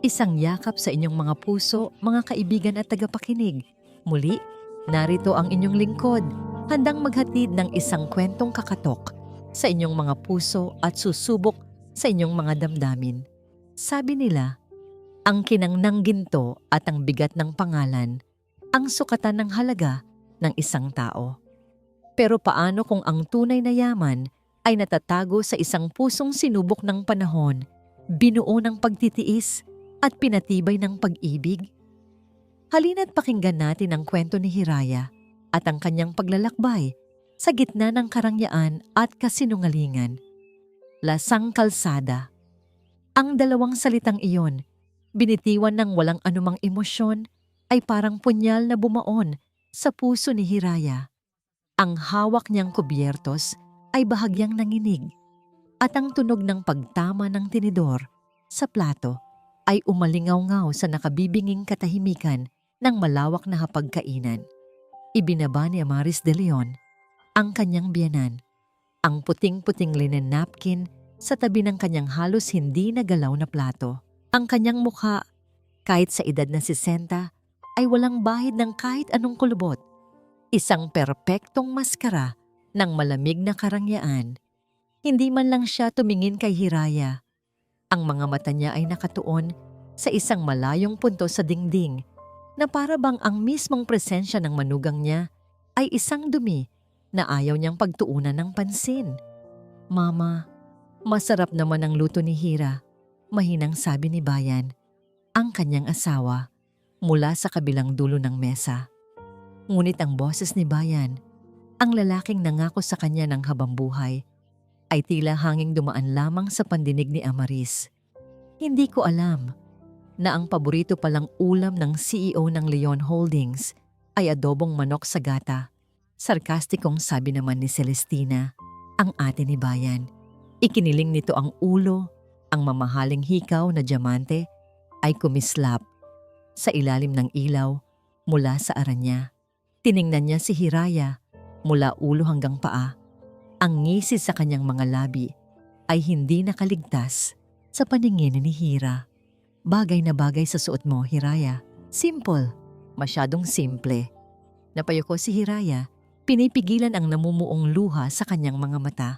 Isang yakap sa inyong mga puso, mga kaibigan at tagapakinig. Muli, narito ang inyong lingkod, handang maghatid ng isang kwentong kakatok sa inyong mga puso at susubok sa inyong mga damdamin. Sabi nila, ang kinangnang ginto at ang bigat ng pangalan, ang sukatan ng halaga ng isang tao. Pero paano kung ang tunay na yaman ay natatago sa isang pusong sinubok ng panahon, binuo ng pagtitiis at pinatibay ng pag-ibig? Halina't pakinggan natin ang kwento ni Hiraya at ang kanyang paglalakbay sa gitna ng karangyaan at kasinungalingan. Lasang kalsada. Ang dalawang salitang iyon, binitiwan ng walang anumang emosyon, ay parang punyal na bumaon sa puso ni Hiraya. Ang hawak niyang kubyertos ay bahagyang nanginig at ang tunog ng pagtama ng tinidor sa plato ay umalingaw-ngaw sa nakabibinging katahimikan ng malawak na hapagkainan. Ibinaba ni Amaris de Leon ang kanyang biyenan, ang puting-puting linen napkin sa tabi ng kanyang halos hindi nagalaw na plato. Ang kanyang mukha, kahit sa edad na 60, ay walang bahid ng kahit anong kulubot. Isang perpektong maskara ng malamig na karangyaan. Hindi man lang siya tumingin kay Hiraya. Ang mga mata niya ay nakatuon sa isang malayong punto sa dingding na para bang ang mismong presensya ng manugang niya ay isang dumi na ayaw niyang pagtuunan ng pansin. "Mama, masarap naman ang luto ni Hira," mahinang sabi ni Bayan, ang kanyang asawa, mula sa kabilang dulo ng mesa. Ngunit ang boses ni Bayan, ang lalaking nangako sa kanya ng habambuhay, ay tila hanging dumaan lamang sa pandinig ni Amaris. Hindi ko alam na ang paborito palang ulam ng CEO ng Leon Holdings ay adobong manok sa gata. Sarkastikong sabi naman ni Celestina, ang ate ni Bayan. Ikiniling nito ang ulo, ang mamahaling hikaw na diamante ay kumislap sa ilalim ng ilaw mula sa aranya. Tiningnan niya si Hiraya mula ulo hanggang paa. Ang ngisi sa kanyang mga labi ay hindi nakaligtas sa paningin ni Hira. "Bagay na bagay sa suot mo, Hiraya. Simple, masyadong simple." Napayuko si Hiraya, pinipigilan ang namumuong luha sa kanyang mga mata.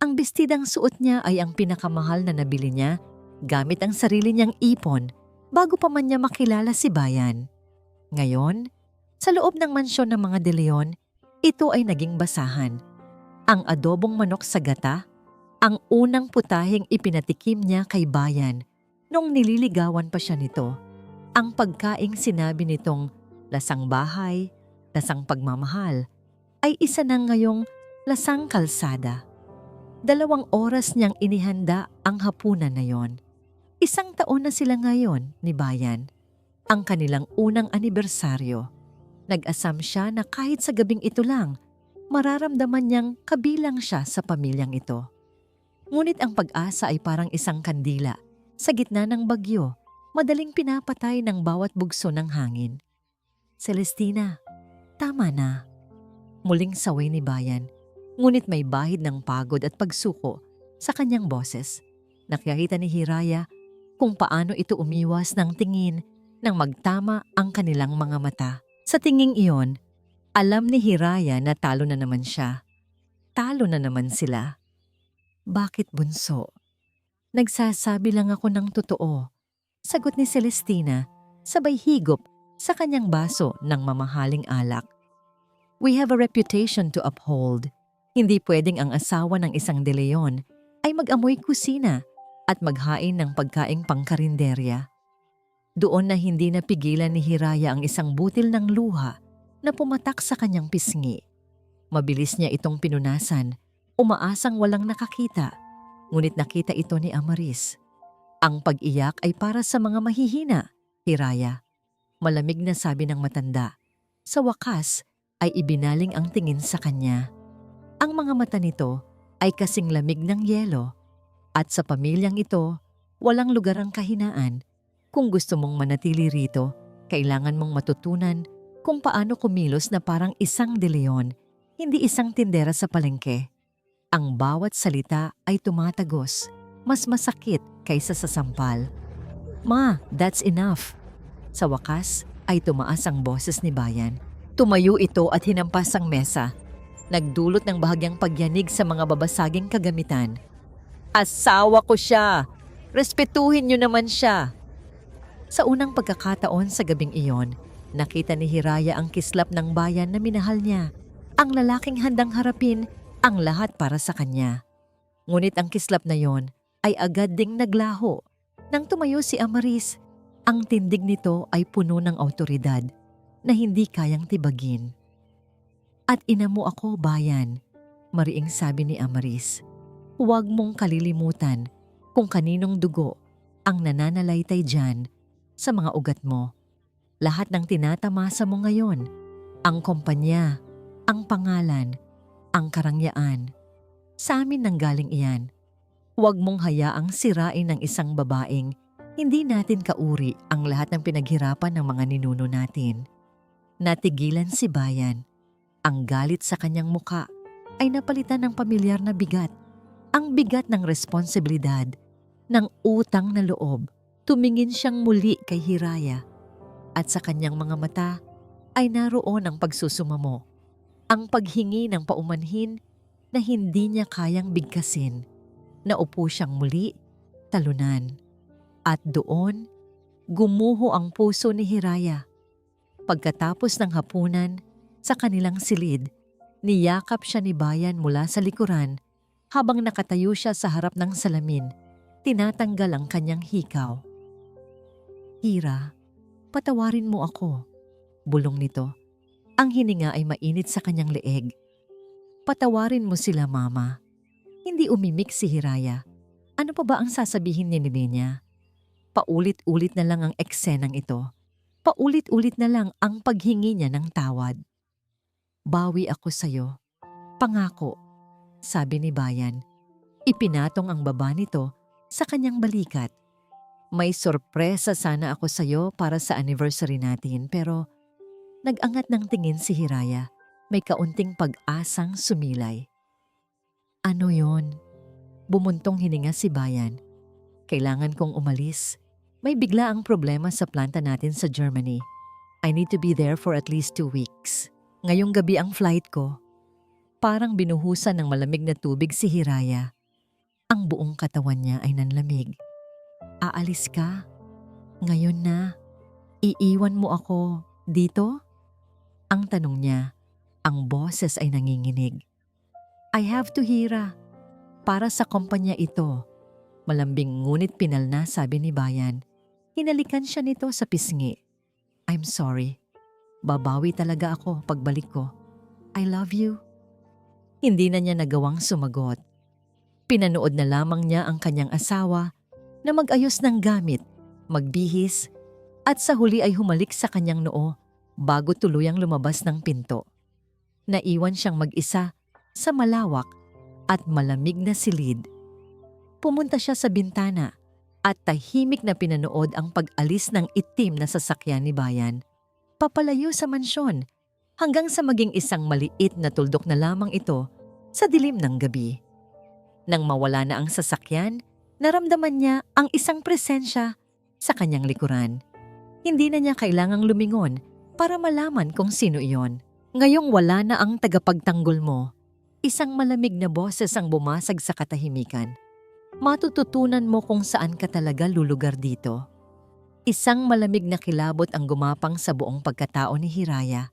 Ang bestidang suot niya ay ang pinakamahal na nabili niya gamit ang sarili niyang ipon bago pa man niya makilala si Bayan. Ngayon, sa loob ng mansyon ng mga De Leon, ito ay naging basahan. Ang adobong manok sa gata, ang unang putaheng ipinatikim niya kay Bayan nung nililigawan pa siya nito. Ang pagkaing sinabi nitong lasang bahay, lasang pagmamahal, ay isa na ngayong lasang kalsada. 2 oras niyang inihanda ang hapunan na yon. 1 taon na sila ngayon ni Bayan, ang kanilang unang anibersaryo. Nag-asam siya na kahit sa gabing ito lang, mararamdaman niyang kabilang siya sa pamilyang ito. Ngunit ang pag-asa ay parang isang kandila sa gitna ng bagyo, madaling pinapatay ng bawat bugso ng hangin. "Celestina, tama na." Muling saway ni Bayan, ngunit may bahid ng pagod at pagsuko sa kanyang boses. Nakikita ni Hiraya kung paano ito umiwas ng tingin nang magtama ang kanilang mga mata. Sa tinging iyon, alam ni Hiraya na talo na naman siya. Talo na naman sila. "Bakit, bunso?" "Nagsasabi lang ako ng totoo," sagot ni Celestina, sabay higop sa kanyang baso ng mamahaling alak. "We have a reputation to uphold. Hindi pwedeng ang asawa ng isang De Leon ay mag-amoy kusina at maghain ng pagkaing pangkarinderya." Doon na hindi napigilan ni Hiraya ang isang butil ng luha na pumatak sa kanyang pisngi. Mabilis niya itong pinunasan, umaasang walang nakakita, ngunit nakita ito ni Amaris. "Ang pag-iyak ay para sa mga mahihina, Hiraya," malamig na sabi ng matanda. Sa wakas ay ibinaling ang tingin sa kanya. Ang mga mata nito ay kasing lamig ng yelo, at sa pamilyang ito, walang lugar ang kahinaan. Kung gusto mong manatili rito, kailangan mong matutunan kung paano kumilos na parang isang De Leon, hindi isang tindera sa palengke. Ang bawat salita ay tumatagos, mas masakit kaysa sa sampal. Ma, that's enough. Sa wakas ay tumaas ang boses ni Bayan. Tumayo ito at hinampas ang mesa. Nagdulot ng bahagyang pagyanig sa mga babasaging kagamitan. Asawa ko siya! Respetuhin niyo naman siya! Sa unang pagkakataon sa gabing iyon, nakita ni Hiraya ang kislap ng Bayan na minahal niya. Ang lalaking handang harapin ang lahat para sa kanya. Ngunit ang kislap na yon ay agad ding naglaho. Nang tumayo si Amaris, ang tindig nito ay puno ng awtoridad na hindi kayang tibagin. At ina mo ako, Bayan, mariing sabi ni Amaris. Huwag mong kalilimutan kung kaninong dugo ang nananalaytay dyan sa mga ugat mo. Lahat ng tinatamasa mo ngayon, ang kumpanya, ang pangalan, ang karangyaan. Sa amin nanggaling iyan. Huwag mong hayaang sirain ng isang babaeng hindi natin kauri ang lahat ng pinaghirapan ng mga ninuno natin. Natigilan si Bayan. Ang galit sa kanyang muka ay napalitan ng pamilyar na bigat. Ang bigat ng responsibilidad, ng utang na loob. Tumingin siyang muli kay Hiraya. At sa kanyang mga mata ay naroon ang pagsusumamo. Ang paghingi ng paumanhin na hindi niya kayang bigkasin. Naupo siyang muli, talunan. At doon, gumuho ang puso ni Hiraya. Pagkatapos ng hapunan, sa kanilang silid, niyakap siya ni Bayan mula sa likuran habang nakatayo siya sa harap ng salamin, tinatanggal ang kanyang hikaw. Hira, patawarin mo ako, bulong nito. Ang hininga ay mainit sa kanyang leeg. Patawarin mo sila, Mama. Hindi umimik si Hiraya. Ano pa ba ang sasabihin ni Ninya? Paulit-ulit na lang ang eksenang ito. Paulit-ulit na lang ang paghingi niya ng tawad. Bawi ako sa'yo. Pangako, sabi ni Bayan. Ipinatong ang baba nito sa kanyang balikat. May sorpresa sana ako sa'yo para sa anniversary natin pero nag-angat ng tingin si Hiraya. May kaunting pag-asang sumilay. Ano yon? Bumuntong hininga si Bayan. Kailangan kong umalis. May bigla ang problema sa planta natin sa Germany. I need to be there for at least 2 weeks. Ngayong gabi ang flight ko. Parang binuhusan ng malamig na tubig si Hiraya. Ang buong katawan niya ay nanlamig. Aalis ka? Ngayon na? Iiwan mo ako dito? Ang tanong niya, ang boses ay nanginginig. I have to, Hira. Para sa kumpanya ito. Malambing ngunit pinalna, sabi ni Bayan. Hinalikan siya nito sa pisngi. I'm sorry. Babawi talaga ako pagbalik ko. I love you. Hindi na niya nagawang sumagot. Pinanood na lamang niya ang kanyang asawa na mag-ayos ng gamit, magbihis, at sa huli ay humalik sa kanyang noo bago tuluyang lumabas ng pinto. Naiwan siyang mag-isa sa malawak at malamig na silid. Pumunta siya sa bintana at tahimik na pinanood ang pag-alis ng itim na sasakyan ni Bayan. Papalayo sa mansyon hanggang sa maging isang maliit na tuldok na lamang ito sa dilim ng gabi. Nang mawala na ang sasakyan, naramdaman niya ang isang presensya sa kanyang likuran. Hindi na niya kailangang lumingon para malaman kung sino iyon. Ngayong wala na ang tagapagtanggol mo, isang malamig na boses ang bumasag sa katahimikan. Matututunan mo kung saan ka talaga lulugar dito. Isang malamig na kilabot ang gumapang sa buong pagkatao ni Hiraya.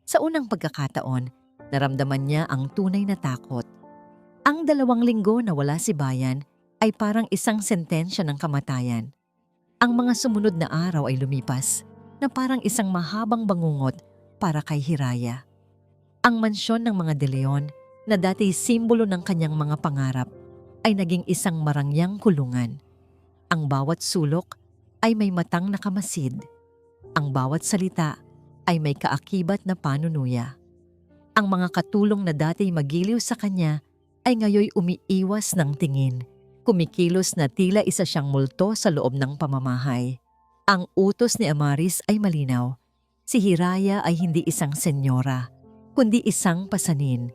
Sa unang pagkakataon, naramdaman niya ang tunay na takot. Ang 2 linggo na wala si Bayan ay parang isang sentensya ng kamatayan. Ang mga sumunod na araw ay lumipas na parang isang mahabang bangungot para kay Hiraya. Ang mansyon ng mga De Leon na dati simbolo ng kanyang mga pangarap ay naging isang marangyang kulungan. Ang bawat sulok ay may matang nakamasid. Ang bawat salita ay may kaakibat na panunuya. Ang mga katulong na dati magiliw sa kanya ay ngayoy umiiwas ng tingin. Kumikilos na tila isa siyang multo sa loob ng pamamahay. Ang utos ni Amaris ay malinaw. Si Hiraya ay hindi isang senyora, kundi isang pasanin.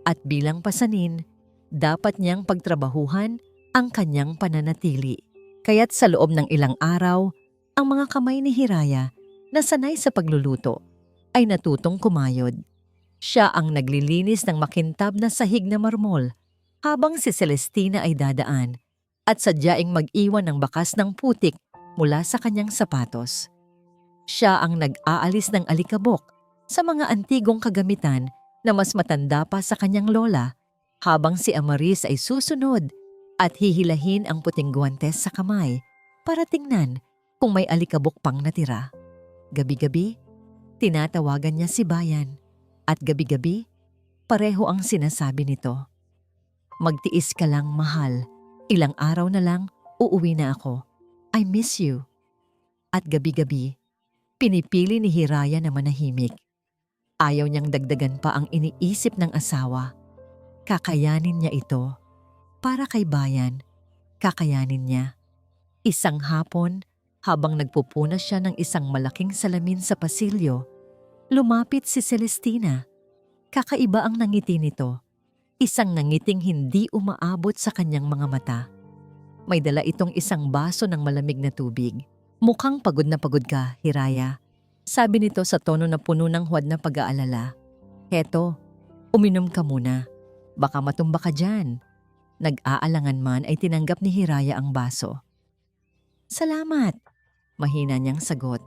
At bilang pasanin, dapat niyang pagtrabahuhan ang kanyang pananatili. Kaya't sa loob ng ilang araw, ang mga kamay ni Hiraya na sanay sa pagluluto ay natutong kumayod. Siya ang naglilinis ng makintab na sahig na marmol habang si Celestina ay dadaan at sadyaing mag-iwan ng bakas ng putik mula sa kanyang sapatos. Siya ang nag-aalis ng alikabok sa mga antigong kagamitan na mas matanda pa sa kanyang lola habang si Amaris ay susunod at hihilahin ang puting guwantes sa kamay para tingnan kung may alikabok pang natira. Gabi-gabi, tinatawagan niya si Bayan at gabi-gabi, pareho ang sinasabi nito. Magtiis ka lang, mahal. Ilang araw na lang, uuwi na ako. I miss you. At gabi-gabi, pinipili ni Hiraya na manahimik. Ayaw niyang dagdagan pa ang iniisip ng asawa. Kakayanin niya ito. Para kay Bayan, kakayanin niya. Isang hapon, habang nagpupunas siya ng isang malaking salamin sa pasilyo, lumapit si Celestina. Kakaiba ang nangiti nito. Isang nangiting hindi umaabot sa kanyang mga mata. May dala itong isang baso ng malamig na tubig. Mukhang pagod na pagod ka, Hiraya. Sabi nito sa tono na puno ng huwad na pag-aalala. Heto, uminom ka muna. Baka matumba ka dyan. Nag-aalangan man ay tinanggap ni Hiraya ang baso. Salamat, mahina niyang sagot.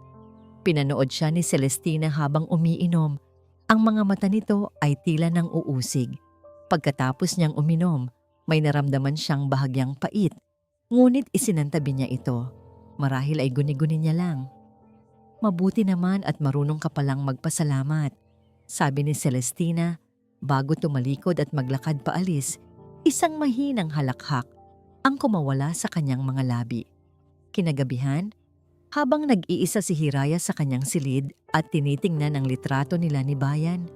Pinanood siya ni Celestina habang umiinom. Ang mga mata nito ay tila nang uusig. Pagkatapos niyang uminom, may naramdaman siyang bahagyang pait. Ngunit isinantabi niya ito. Marahil ay guni-guni niya lang. Mabuti naman at marunong ka palang magpasalamat, sabi ni Celestina bago tumalikod at maglakad paalis. Isang mahinang halakhak ang kumawala sa kanyang mga labi. Kinagabihan, habang nag-iisa si Hiraya sa kanyang silid at tinitingnan ang litrato nila ni Bayan,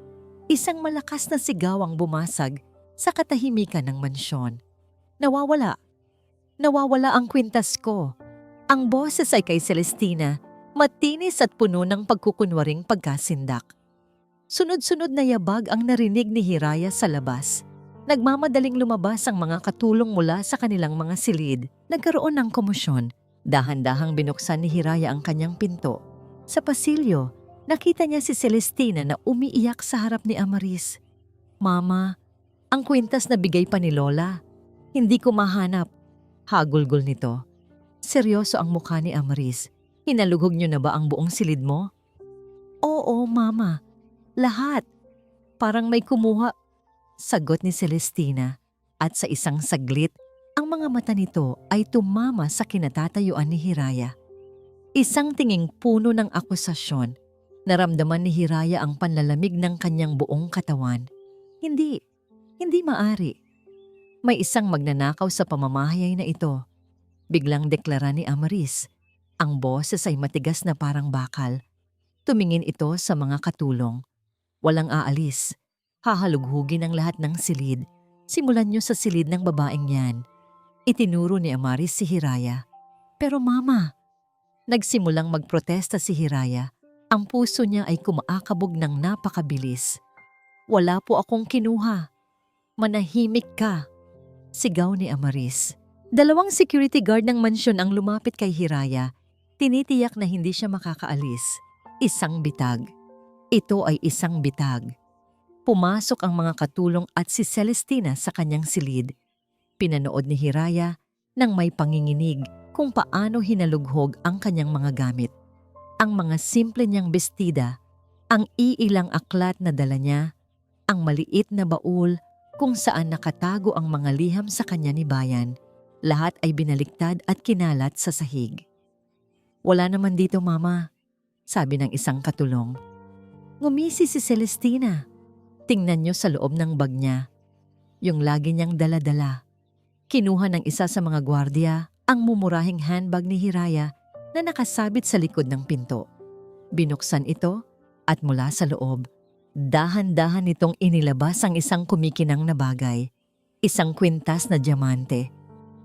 isang malakas na sigaw ang bumasag sa katahimikan ng mansyon. Nawawala. Nawawala ang kwintas ko. Ang boses ay kay Celestina, matinis at puno ng pagkukunwaring pagkasindak. Sunod-sunod na yabag ang narinig ni Hiraya sa labas. Nagmamadaling lumabas ang mga katulong mula sa kanilang mga silid. Nagkaroon ng komosyon. Dahan-dahang binuksan ni Hiraya ang kanyang pinto. Sa pasilyo, nakita niya si Celestina na umiiyak sa harap ni Amaris. Mama, ang kwintas na bigay pa ni Lola. Hindi ko mahanap. Hagulgol nito. Seryoso ang mukha ni Amaris. Hinalughog niyo na ba ang buong silid mo? Oo, Mama. Lahat. Parang may kumuha. Sagot ni Celestina at sa isang saglit, ang mga mata nito ay tumama sa kinatatayuan ni Hiraya. Isang tinging puno ng akusasyon. Naramdaman ni Hiraya ang panlalamig ng kanyang buong katawan. Hindi maari. May isang magnanakaw sa pamamahayay na ito. Biglang deklara ni Amaris. Ang boses ay matigas na parang bakal. Tumingin ito sa mga katulong. Walang aalis. Hahalughugin ang lahat ng silid. Simulan niyo sa silid ng babaeng yan. Itinuro ni Amaris si Hiraya. Pero Mama, nagsimulang magprotesta si Hiraya. Ang puso niya ay kumaakabog ng napakabilis. Wala po akong kinuha. Manahimik ka, sigaw ni Amaris. 2 security guard ng mansyon ang lumapit kay Hiraya. Tinitiyak na hindi siya makakaalis. Isang bitag. Ito ay isang bitag. Pumasok ang mga katulong at si Celestina sa kanyang silid. Pinanood ni Hiraya nang may panginginig kung paano hinalughog ang kanyang mga gamit. Ang mga simple niyang bestida, ang iilang aklat na dala niya, ang maliit na baul kung saan nakatago ang mga liham sa kanya ni Bayan, lahat ay binaliktad at kinalat sa sahig. Wala naman dito, Mama, sabi ng isang katulong. Ngumisi si Celestina. Tingnan niyo sa loob ng bag niya. Yung lagi niyang dala-dala. Kinuha ng isa sa mga gwardiya ang mumurahing handbag ni Hiraya na nakasabit sa likod ng pinto. Binuksan ito at mula sa loob, dahan-dahan nitong inilabas ang isang kumikinang na bagay. Isang kwintas na diamante.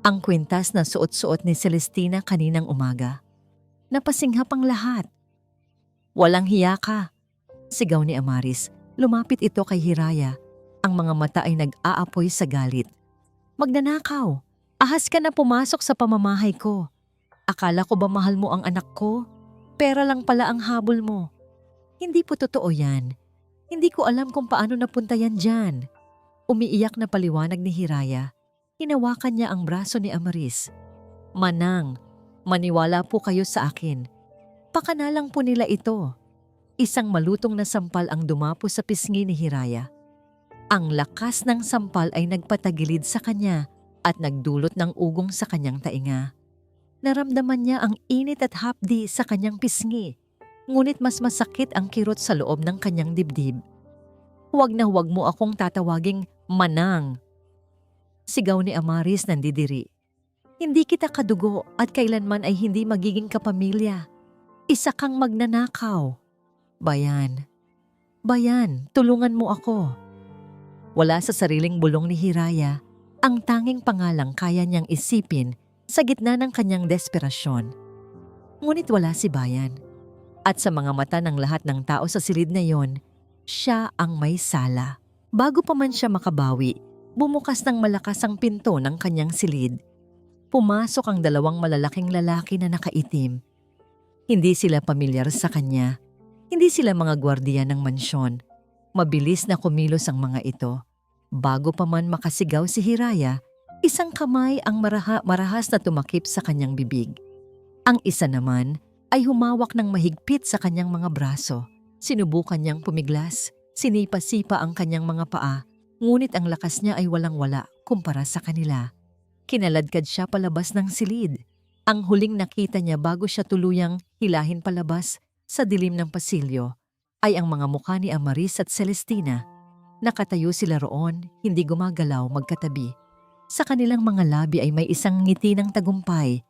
Ang kwintas na suot-suot ni Celestina kaninang umaga. Napasinghap ang lahat. Walang hiya ka, sigaw ni Amaris. Lumapit ito kay Hiraya. Ang mga mata ay nag-aapoy sa galit. Magnanakaw, ahas ka na pumasok sa pamamahay ko. Akala ko ba mahal mo ang anak ko? Pera lang pala ang habol mo. Hindi po totoo yan. Hindi ko alam kung paano napunta yan dyan. Umiiyak na paliwanag ni Hiraya. Hinawakan niya ang braso ni Amaris. Manang, maniwala po kayo sa akin. Pakanalang po nila ito. Isang malutong na sampal ang dumapo sa pisngi ni Hiraya. Ang lakas ng sampal ay nagpatagilid sa kanya at nagdulot ng ugong sa kanyang tainga. Naramdaman niya ang init at hapdi sa kanyang pisngi, ngunit mas masakit ang kirot sa loob ng kanyang dibdib. Huwag na huwag mo akong tatawaging Manang. Sigaw ni Amaris nandidiri. Hindi kita kadugo at kailanman ay hindi magiging kapamilya. Isa kang magnanakaw. Bayan, tulungan mo ako. Wala sa sariling bulong ni Hiraya, ang tanging pangalang kaya niyang isipin sa gitna ng kanyang desperasyon. Ngunit wala si Bayan. At sa mga mata ng lahat ng tao sa silid na yon, siya ang may sala. Bago pa man siya makabawi, bumukas ng malakas ang pinto ng kanyang silid. Pumasok ang dalawang malalaking lalaki na nakaitim. Hindi sila pamilyar sa kanya. Hindi sila mga gwardiya ng mansyon. Mabilis na kumilos ang mga ito. Bago pa man makasigaw si Hiraya, isang kamay ang marahas na tumakip sa kanyang bibig. Ang isa naman ay humawak ng mahigpit sa kanyang mga braso. Sinubukan niyang pumiglas, sinipa-sipa ang kanyang mga paa, ngunit ang lakas niya ay walang-wala kumpara sa kanila. Kinaladkad siya palabas ng silid. Ang huling nakita niya bago siya tuluyang hilahin palabas sa dilim ng pasilyo ay ang mga mukha ni Amaris at Celestina. Nakatayo sila roon, hindi gumagalaw, magkatabi. Sa kanilang mga labi ay may isang ngiti ng tagumpay.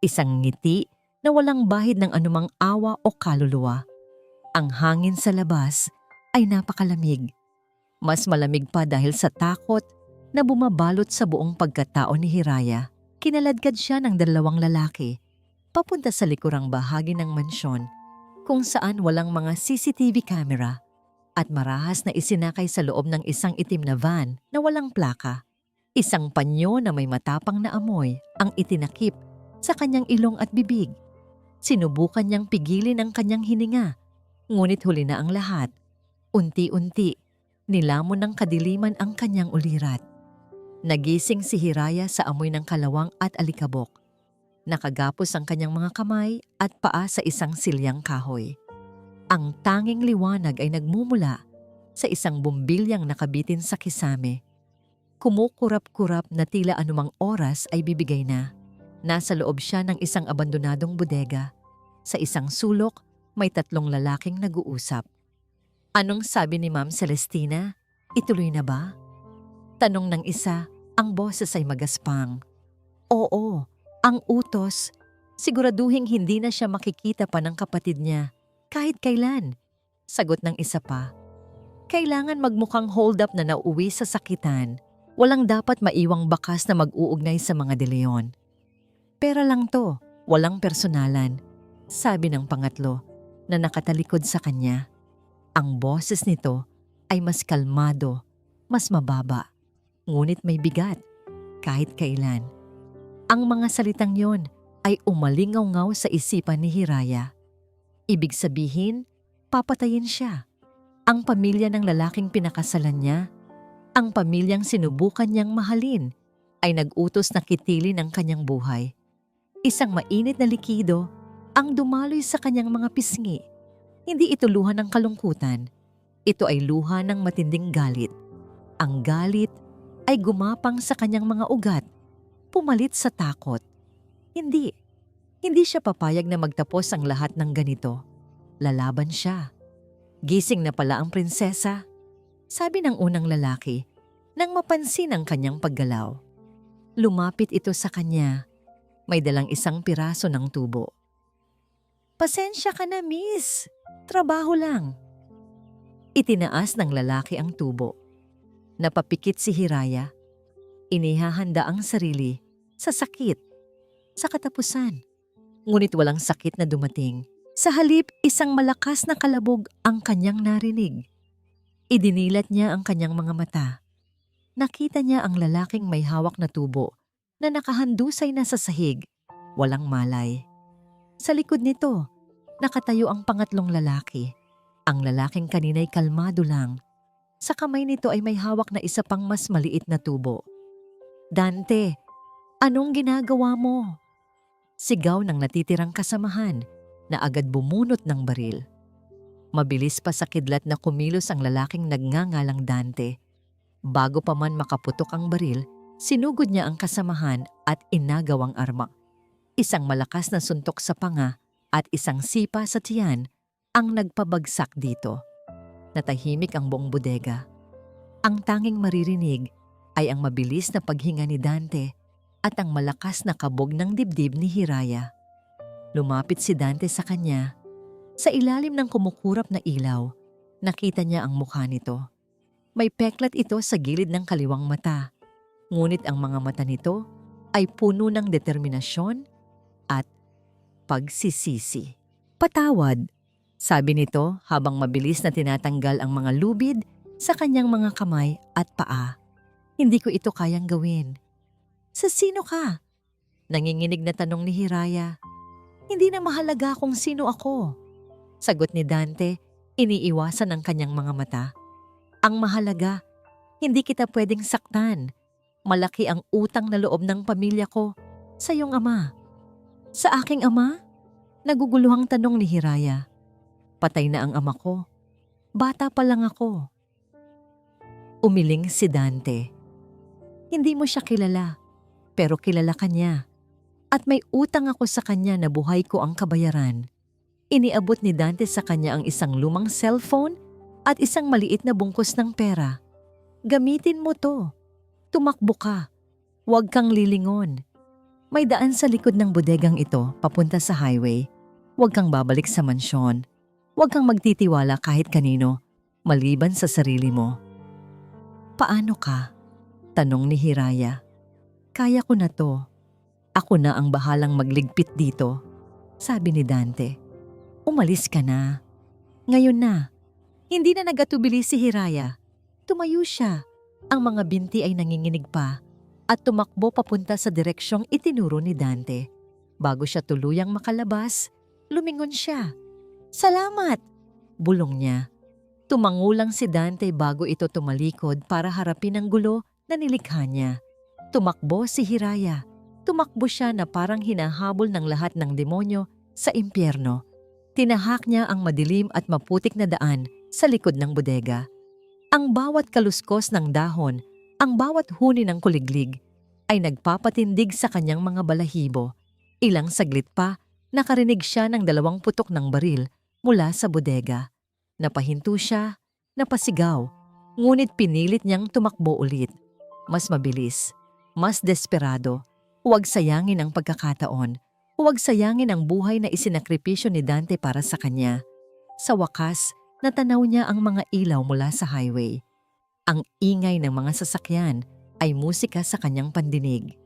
Isang ngiti na walang bahid ng anumang awa o kaluluwa. Ang hangin sa labas ay napakalamig. Mas malamig pa dahil sa takot na bumabalot sa buong pagkatao ni Hiraya. Kinaladkad siya ng dalawang lalaki papunta sa likurang bahagi ng mansyon kung saan walang mga CCTV camera at marahas na isinakay sa loob ng isang itim na van na walang plaka. Isang panyo na may matapang na amoy ang itinakip sa kanyang ilong at bibig. Sinubukan niyang pigilin ang kanyang hininga, ngunit huli na ang lahat. Unti-unti, nilamon ng kadiliman ang kanyang ulirat. Nagising si Hiraya sa amoy ng kalawang at alikabok. Nakagapos ang kanyang mga kamay at paa sa isang silyang kahoy. Ang tanging liwanag ay nagmumula sa isang bumbilyang nakabitin sa kisame. Kumukurap-kurap na tila anumang oras ay bibigay na. Nasa loob siya ng isang abandonadong bodega. Sa isang sulok, may 3 lalaking nag-uusap. Anong sabi ni Ma'am Celestina? Ituloy na ba? Tanong ng isa, ang boses ay magaspang. Oo, ang utos. Siguraduhing hindi na siya makikita pa ng kapatid niya. Kahit kailan. Sagot ng isa pa. Kailangan magmukhang hold up na nauwi sa sakitan. Walang dapat maiwang bakas na mag-uugnay sa mga De Leon. Pera lang to, walang personalan. Sabi ng pangatlo na nakatalikod sa kanya. Ang boses nito ay mas kalmado, mas mababa. Ngunit may bigat, kahit kailan. Ang mga salitang yon ay umalingaw-ngaw sa isipan ni Hiraya. Ibig sabihin, papatayin siya. Ang pamilya ng lalaking pinakasalan niya, ang pamilyang sinubukan niyang mahalin, ay nag-utos na kitilin ang kanyang buhay. Isang mainit na likido ang dumaloy sa kanyang mga pisngi. Hindi ito luha ng kalungkutan. Ito ay luha ng matinding galit. Ang galit ay gumapang sa kanyang mga ugat, pumalit sa takot. Hindi siya papayag na magtapos ang lahat ng ganito. Lalaban siya. Gising na pala ang prinsesa, sabi ng unang lalaki nang mapansin ang kanyang paggalaw. Lumapit ito sa kanya. May dalang isang piraso ng tubo. Pasensya ka na, miss. Trabaho lang. Itinaas ng lalaki ang tubo. Napapikit si Hiraya. Inihahanda ang sarili sa sakit, sa katapusan. Ngunit walang sakit na dumating. Sa halip, isang malakas na kalabog ang kanyang narinig. Idinilat niya ang kanyang mga mata. Nakita niya ang lalaking may hawak na tubo na nakahandusay na sa sahig. walang malay. Sa likod nito, nakatayo ang pangatlong lalaki. Ang lalaking kanina'y kalmado lang. Sa kamay nito ay may hawak na isa pang mas maliit na tubo. "Dante, anong ginagawa mo?" Sigaw ng natitirang kasamahan na agad bumunot ng baril. Mabilis pa sa kidlat na kumilos ang lalaking nagngangalang Dante. Bago pa man makaputok ang baril, sinugod niya ang kasamahan at inagaw ang arma. Isang malakas na suntok sa panga at isang sipa sa tiyan ang nagpabagsak dito. Natahimik ang buong bodega. Ang tanging maririnig ay ang mabilis na paghinga ni Dante at ang malakas na kabog ng dibdib ni Hiraya. Lumapit si Dante sa kanya. Sa ilalim ng kumukurap na ilaw, nakita niya ang mukha nito. May peklat ito sa gilid ng kaliwang mata. Ngunit ang mga mata nito ay puno ng determinasyon at pagsisisi. "Patawad," sabi nito habang mabilis na tinatanggal ang mga lubid sa kanyang mga kamay at paa. "Hindi ko ito kayang gawin." "Sa sino ka?" nanginginig na tanong ni Hiraya. "Hindi na mahalaga kung sino ako," sagot ni Dante, iniiwasan ang kanyang mga mata. "Ang mahalaga, hindi kita pwedeng saktan. Malaki ang utang na loob ng pamilya ko sa iyong ama." "Sa aking ama?" naguguluhang tanong ni Hiraya. "Patay na ang ama ko. Bata pa lang ako." Umiling si Dante. "Hindi mo siya kilala, pero kilala ka niya. At may utang ako sa kanya na buhay ko ang kabayaran." Iniabot ni Dante sa kanya ang isang lumang cellphone at isang maliit na bungkus ng pera. "Gamitin mo to. Tumakbo ka. Huwag kang lilingon. May daan sa likod ng bodegang ito papunta sa highway. Huwag kang babalik sa mansyon. Huwag kang magtitiwala kahit kanino, maliban sa sarili mo." "Paano ka?" tanong ni Hiraya. "Kaya ko na to. Ako na ang bahalang magligpit dito," sabi ni Dante. "Umalis ka na. Ngayon na." Hindi na nagatubili si Hiraya. Tumayo siya. Ang mga binti ay nanginginig pa at tumakbo papunta sa direksyong itinuro ni Dante. Bago siya tuluyang makalabas, lumingon siya. "Salamat!" bulong niya. Tumangulang si Dante bago ito tumalikod para harapin ang gulo na nilikha niya. Tumakbo si Hiraya. Tumakbo siya na parang hinahabol ng lahat ng demonyo sa impyerno. Tinahak niya ang madilim at maputik na daan sa likod ng bodega. Ang bawat kaluskos ng dahon, ang bawat huni ng kuliglig, ay nagpapatindig sa kanyang mga balahibo. Ilang saglit pa, nakarinig siya ng 2 putok ng baril mula sa bodega. Napahinto siya, napasigaw, ngunit pinilit niyang tumakbo ulit. Mas mabilis, mas desperado. Huwag sayangin ang pagkakataon. Huwag sayangin ang buhay na isinakripisyo ni Dante para sa kanya. Sa wakas, natanaw niya ang mga ilaw mula sa highway. Ang ingay ng mga sasakyan ay musika sa kanyang pandinig.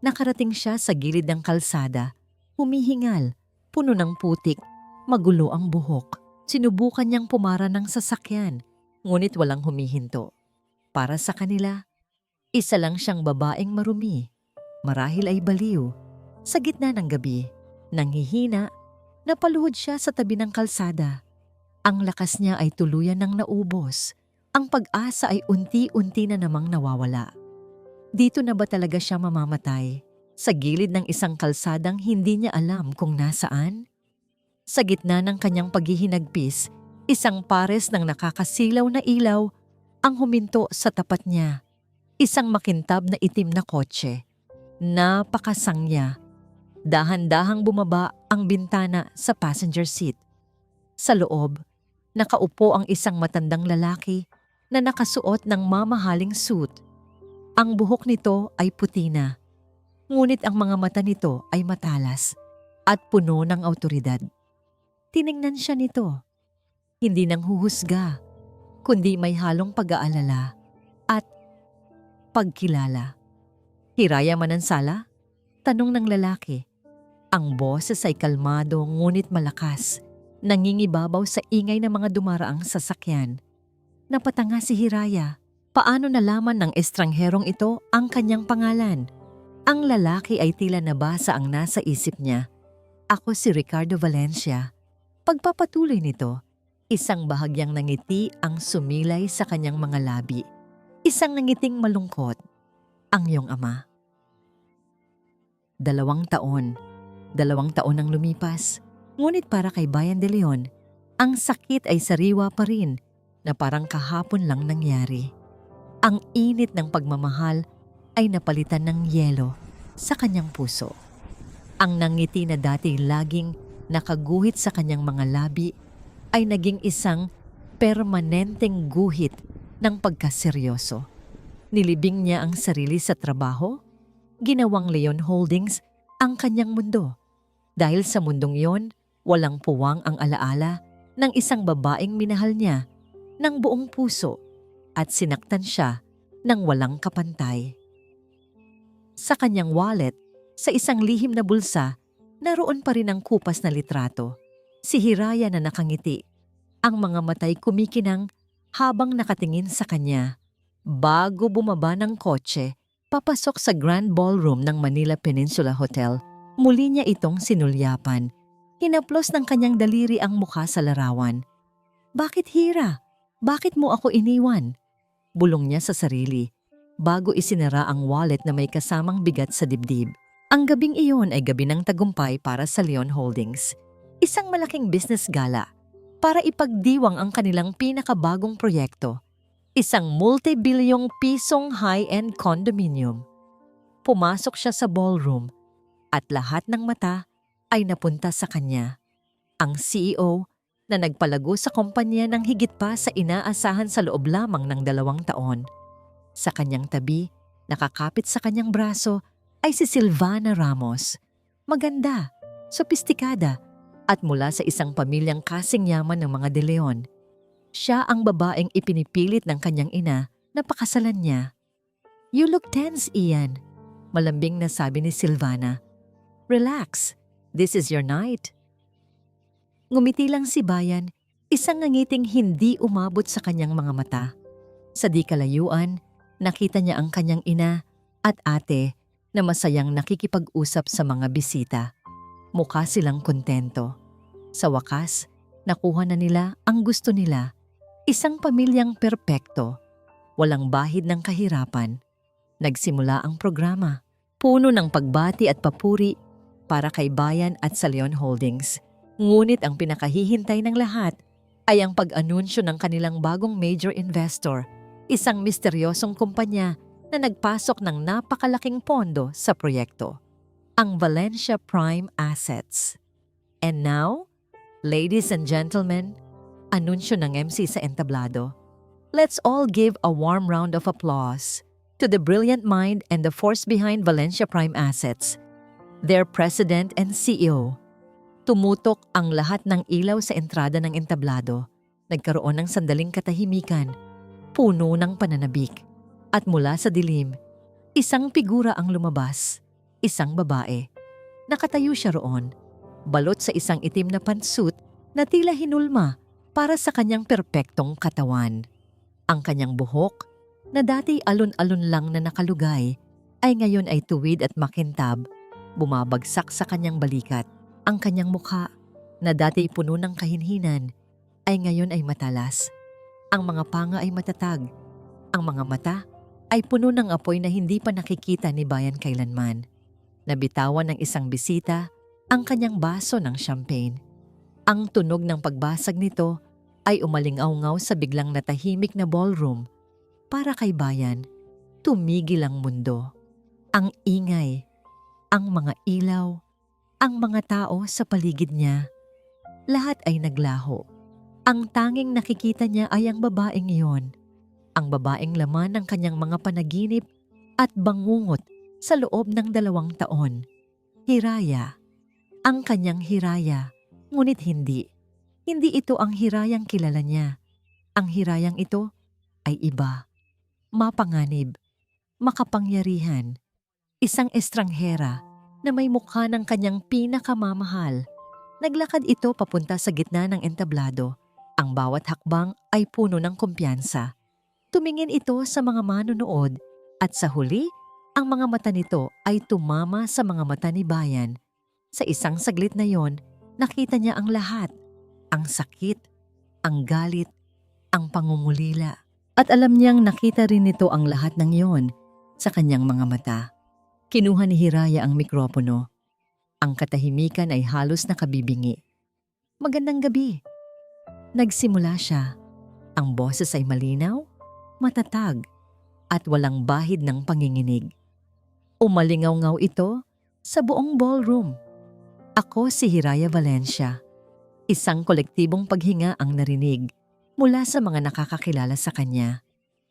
Nakarating siya sa gilid ng kalsada, humihingal, puno ng putik, magulo ang buhok. Sinubukan niyang pumara ng sasakyan, ngunit walang humihinto. Para sa kanila, isa lang siyang babaeng marumi. Marahil ay baliw. Sa gitna ng gabi, nanghihina, napaluhod siya sa tabi ng kalsada. Ang lakas niya ay tuluyan ng naubos. Ang pag-asa ay unti-unti na namang nawawala. Dito na ba talaga siya mamamatay? Sa gilid ng isang kalsadang hindi niya alam kung nasaan? Sa gitna ng kanyang paghihinagpis, isang pares ng nakakasilaw na ilaw ang huminto sa tapat niya. Isang makintab na itim na kotse. Napakasangya. Dahan-dahang bumaba ang bintana sa passenger seat. Sa loob, nakaupo ang isang matandang lalaki na nakasuot ng mamahaling suit. Ang buhok nito ay puti na, ngunit ang mga mata nito ay matalas at puno ng awtoridad. Tiningnan siya nito. Hindi nang huhusga, kundi may halong pag-aalala at pagkilala. "Hiraya Manansala?" tanong ng lalaki. Ang boses ay kalmado ngunit malakas, nangingibabaw sa ingay ng mga dumaraang sasakyan. Napatanga si Hiraya. Paano nalaman ng estrangherong ito ang kanyang pangalan? Ang lalaki ay tila nabasa ang nasa isip niya. Ako si Ricardo Valencia. Pagpapatuloy nito, isang bahagyang nangiti ang sumilay sa kanyang mga labi. Isang nangiting malungkot, ang iyong ama. 2 taon. 2 taon ang lumipas. Ngunit para kay Bayan de Leon, ang sakit ay sariwa pa rin na parang kahapon lang nangyari. Ang init ng pagmamahal ay napalitan ng yelo sa kanyang puso. Ang nangiti na dati laging nakaguhit sa kanyang mga labi ay naging isang permanenteng guhit ng pagkaseryoso. Nilibing niya ang sarili sa trabaho. Ginawang Leon Holdings ang kanyang mundo. Dahil sa mundong yon, walang puwang ang alaala ng isang babaeng minahal niya ng buong puso at sinaktan siya ng walang kapantay. Sa kanyang wallet, sa isang lihim na bulsa, naroon pa rin ang kupas na litrato. Si Hiraya na nakangiti. Ang mga matay kumikinang habang nakatingin sa kanya. Bago bumaba ng kotse, papasok sa Grand Ballroom ng Manila Peninsula Hotel, muli niya itong sinulyapan. Hinaplos ng kanyang daliri ang mukha sa larawan. "Bakit, Hira? Bakit mo ako iniwan?" Bulong niya sa sarili, bago isinara ang wallet na may kasamang bigat sa dibdib. Ang gabing iyon ay gabi ng tagumpay para sa Leon Holdings. Isang malaking business gala para ipagdiwang ang kanilang pinakabagong proyekto. Isang multi-bilyong pisong high-end condominium. Pumasok siya sa ballroom at lahat ng mata ay napunta sa kanya. Ang CEO na nagpalago sa kumpanya ng higit pa sa inaasahan sa loob lamang ng 2 taon. Sa kanyang tabi, nakakapit sa kanyang braso ay si Silvana Ramos. Maganda, sopistikada, at mula sa isang pamilyang kasing yaman ng mga De Leon. Siya ang babaeng ipinipilit ng kanyang ina na pakasalan niya. "You look tense, Ian," malambing na sabi ni Silvana. "Relax, this is your night." Ngumiti lang si Bayan, isang ngangiting hindi umabot sa kanyang mga mata. Sa di kalayuan, nakita niya ang kanyang ina at ate na masayang nakikipag-usap sa mga bisita. Mukha silang kontento. Sa wakas, nakuha na nila ang gusto nila. Isang pamilyang perpekto. Walang bahid ng kahirapan. Nagsimula ang programa. Puno ng pagbati at papuri para kay Bayan at sa Leon Holdings. Ngunit ang pinakahihintay ng lahat ay ang pag-anunsyo ng kanilang bagong major investor, isang misteryosong kumpanya na nagpasok ng napakalaking pondo sa proyekto, ang Valencia Prime Assets. And now, ladies and gentlemen, anunsyo ng MC sa entablado. Let's all give a warm round of applause to the brilliant mind and the force behind Valencia Prime Assets, their president and CEO. Tumutok ang lahat ng ilaw sa entrada ng entablado. Nagkaroon ng sandaling katahimikan, puno ng pananabik. At mula sa dilim, isang figura ang lumabas, isang babae. Nakatayo siya roon, balot sa isang itim na pantsuit na tila hinulma para sa kanyang perpektong katawan. Ang kanyang buhok, na dati alon-alon lang na nakalugay, ay ngayon ay tuwid at makintab, bumabagsak sa kanyang balikat. Ang kanyang mukha, na dati puno ng kahinhinan, ay ngayon ay matalas. Ang mga panga ay matatag. Ang mga mata ay puno ng apoy na hindi pa nakikita ni Bayan kailanman. Nabitawan ng isang bisita ang kanyang baso ng champagne. Ang tunog ng pagbasag nito ay umalingaw-ngaw sa biglang natahimik na ballroom. Para kay Bayan, tumigil ang mundo. Ang ingay, ang mga ilaw, ang mga tao sa paligid niya, lahat ay naglaho. Ang tanging nakikita niya ay ang babaeng iyon. Ang babaeng laman ng kanyang mga panaginip at bangungot sa loob ng 2 taon. Hiraya. Ang kanyang Hiraya. Ngunit hindi. Hindi ito ang Hirayang kilala niya. Ang Hirayang ito ay iba. Mapanganib. Makapangyarihan. Isang estranghera na may mukha ng kanyang pinakamamahal. Naglakad ito papunta sa gitna ng entablado. Ang bawat hakbang ay puno ng kumpiyansa. Tumingin ito sa mga manonood at sa huli Ang mga mata nito ay tumama sa mga mata ni Bayan. Sa isang saglit na yon, nakita niya ang lahat. Ang sakit, ang galit, ang pangungulila. At alam niyang nakita rin nito ang lahat ng yon sa kanyang mga mata. Kinuha ni Hiraya ang mikropono. Ang katahimikan ay halos nakabibingi. Magandang gabi. Nagsimula siya. Ang boses ay malinaw, matatag, at walang bahid ng panginginig. Umalingaw-ngaw ito sa buong ballroom. Ako si Hiraya Valencia. Isang kolektibong paghinga ang narinig mula sa mga nakakakilala sa kanya.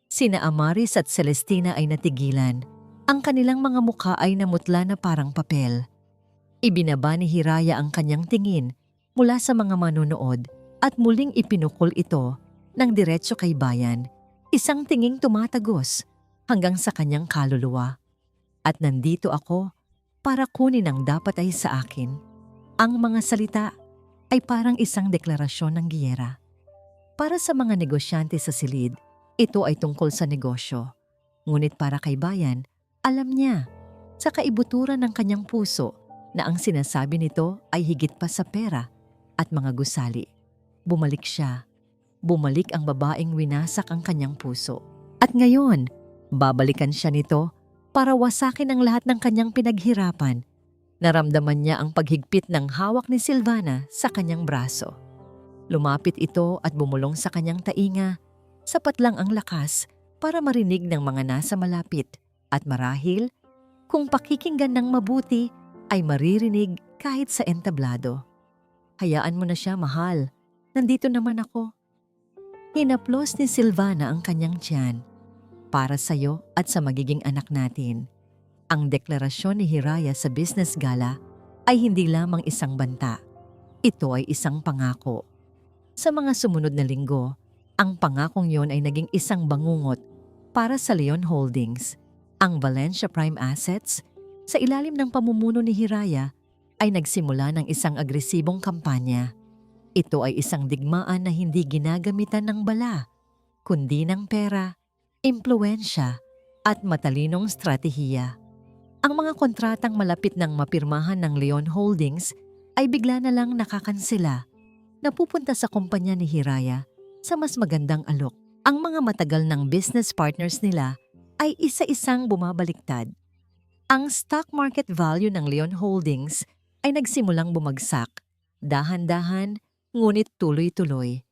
Sina Amaris at Celestina ay natigilan. Ang kanilang mga mukha ay namutla na parang papel. Ibinaba ni Hiraya ang kanyang tingin mula sa mga manunood at muling ipinukol ito ng diretso kay Bayan. Isang tinging tumatagos hanggang sa kanyang kaluluwa. At nandito ako para kunin ang dapat ay sa akin. Ang mga salita ay parang isang deklarasyon ng giyera. Para sa mga negosyante sa silid, ito ay tungkol sa negosyo. Ngunit para kay Bayan, alam niya sa kaibuturan ng kanyang puso na ang sinasabi nito ay higit pa sa pera at mga gusali. Bumalik siya. Bumalik ang babaeng winasak ang kanyang puso. At ngayon, babalikan siya nito para wasakin ang lahat ng kanyang pinaghirapan. Naramdaman niya ang paghigpit ng hawak ni Silvana sa kanyang braso. Lumapit ito at bumulong sa kanyang tainga. Sapat lang ang lakas para marinig ng mga nasa malapit at marahil, kung pakikinggan ng mabuti, ay maririnig kahit sa entablado. Hayaan mo na siya, mahal. Nandito naman ako. Hinaplos ni Silvana ang kanyang tiyan. Para sa'yo at sa magiging anak natin. Ang deklarasyon ni Hiraya sa business gala ay hindi lamang isang banta. Ito ay isang pangako. Sa mga sumunod na linggo, ang pangakong yon ay naging isang bangungot para sa Leon Holdings. Ang Valencia Prime Assets, sa ilalim ng pamumuno ni Hiraya, ay nagsimula ng isang agresibong kampanya. Ito ay isang digmaan na hindi ginagamitan ng bala, kundi ng pera, impluwensya, at matalinong stratehiya. Ang mga kontratang malapit ng mapirmahan ng Leon Holdings ay bigla na lang nakakansela. Napupunta sa kumpanya ni Hiraya sa mas magandang alok. Ang mga matagal ng business partners nila ay isa-isang bumabaliktad. Ang stock market value ng Leon Holdings ay nagsimulang bumagsak, dahan-dahan ngunit tuloy-tuloy.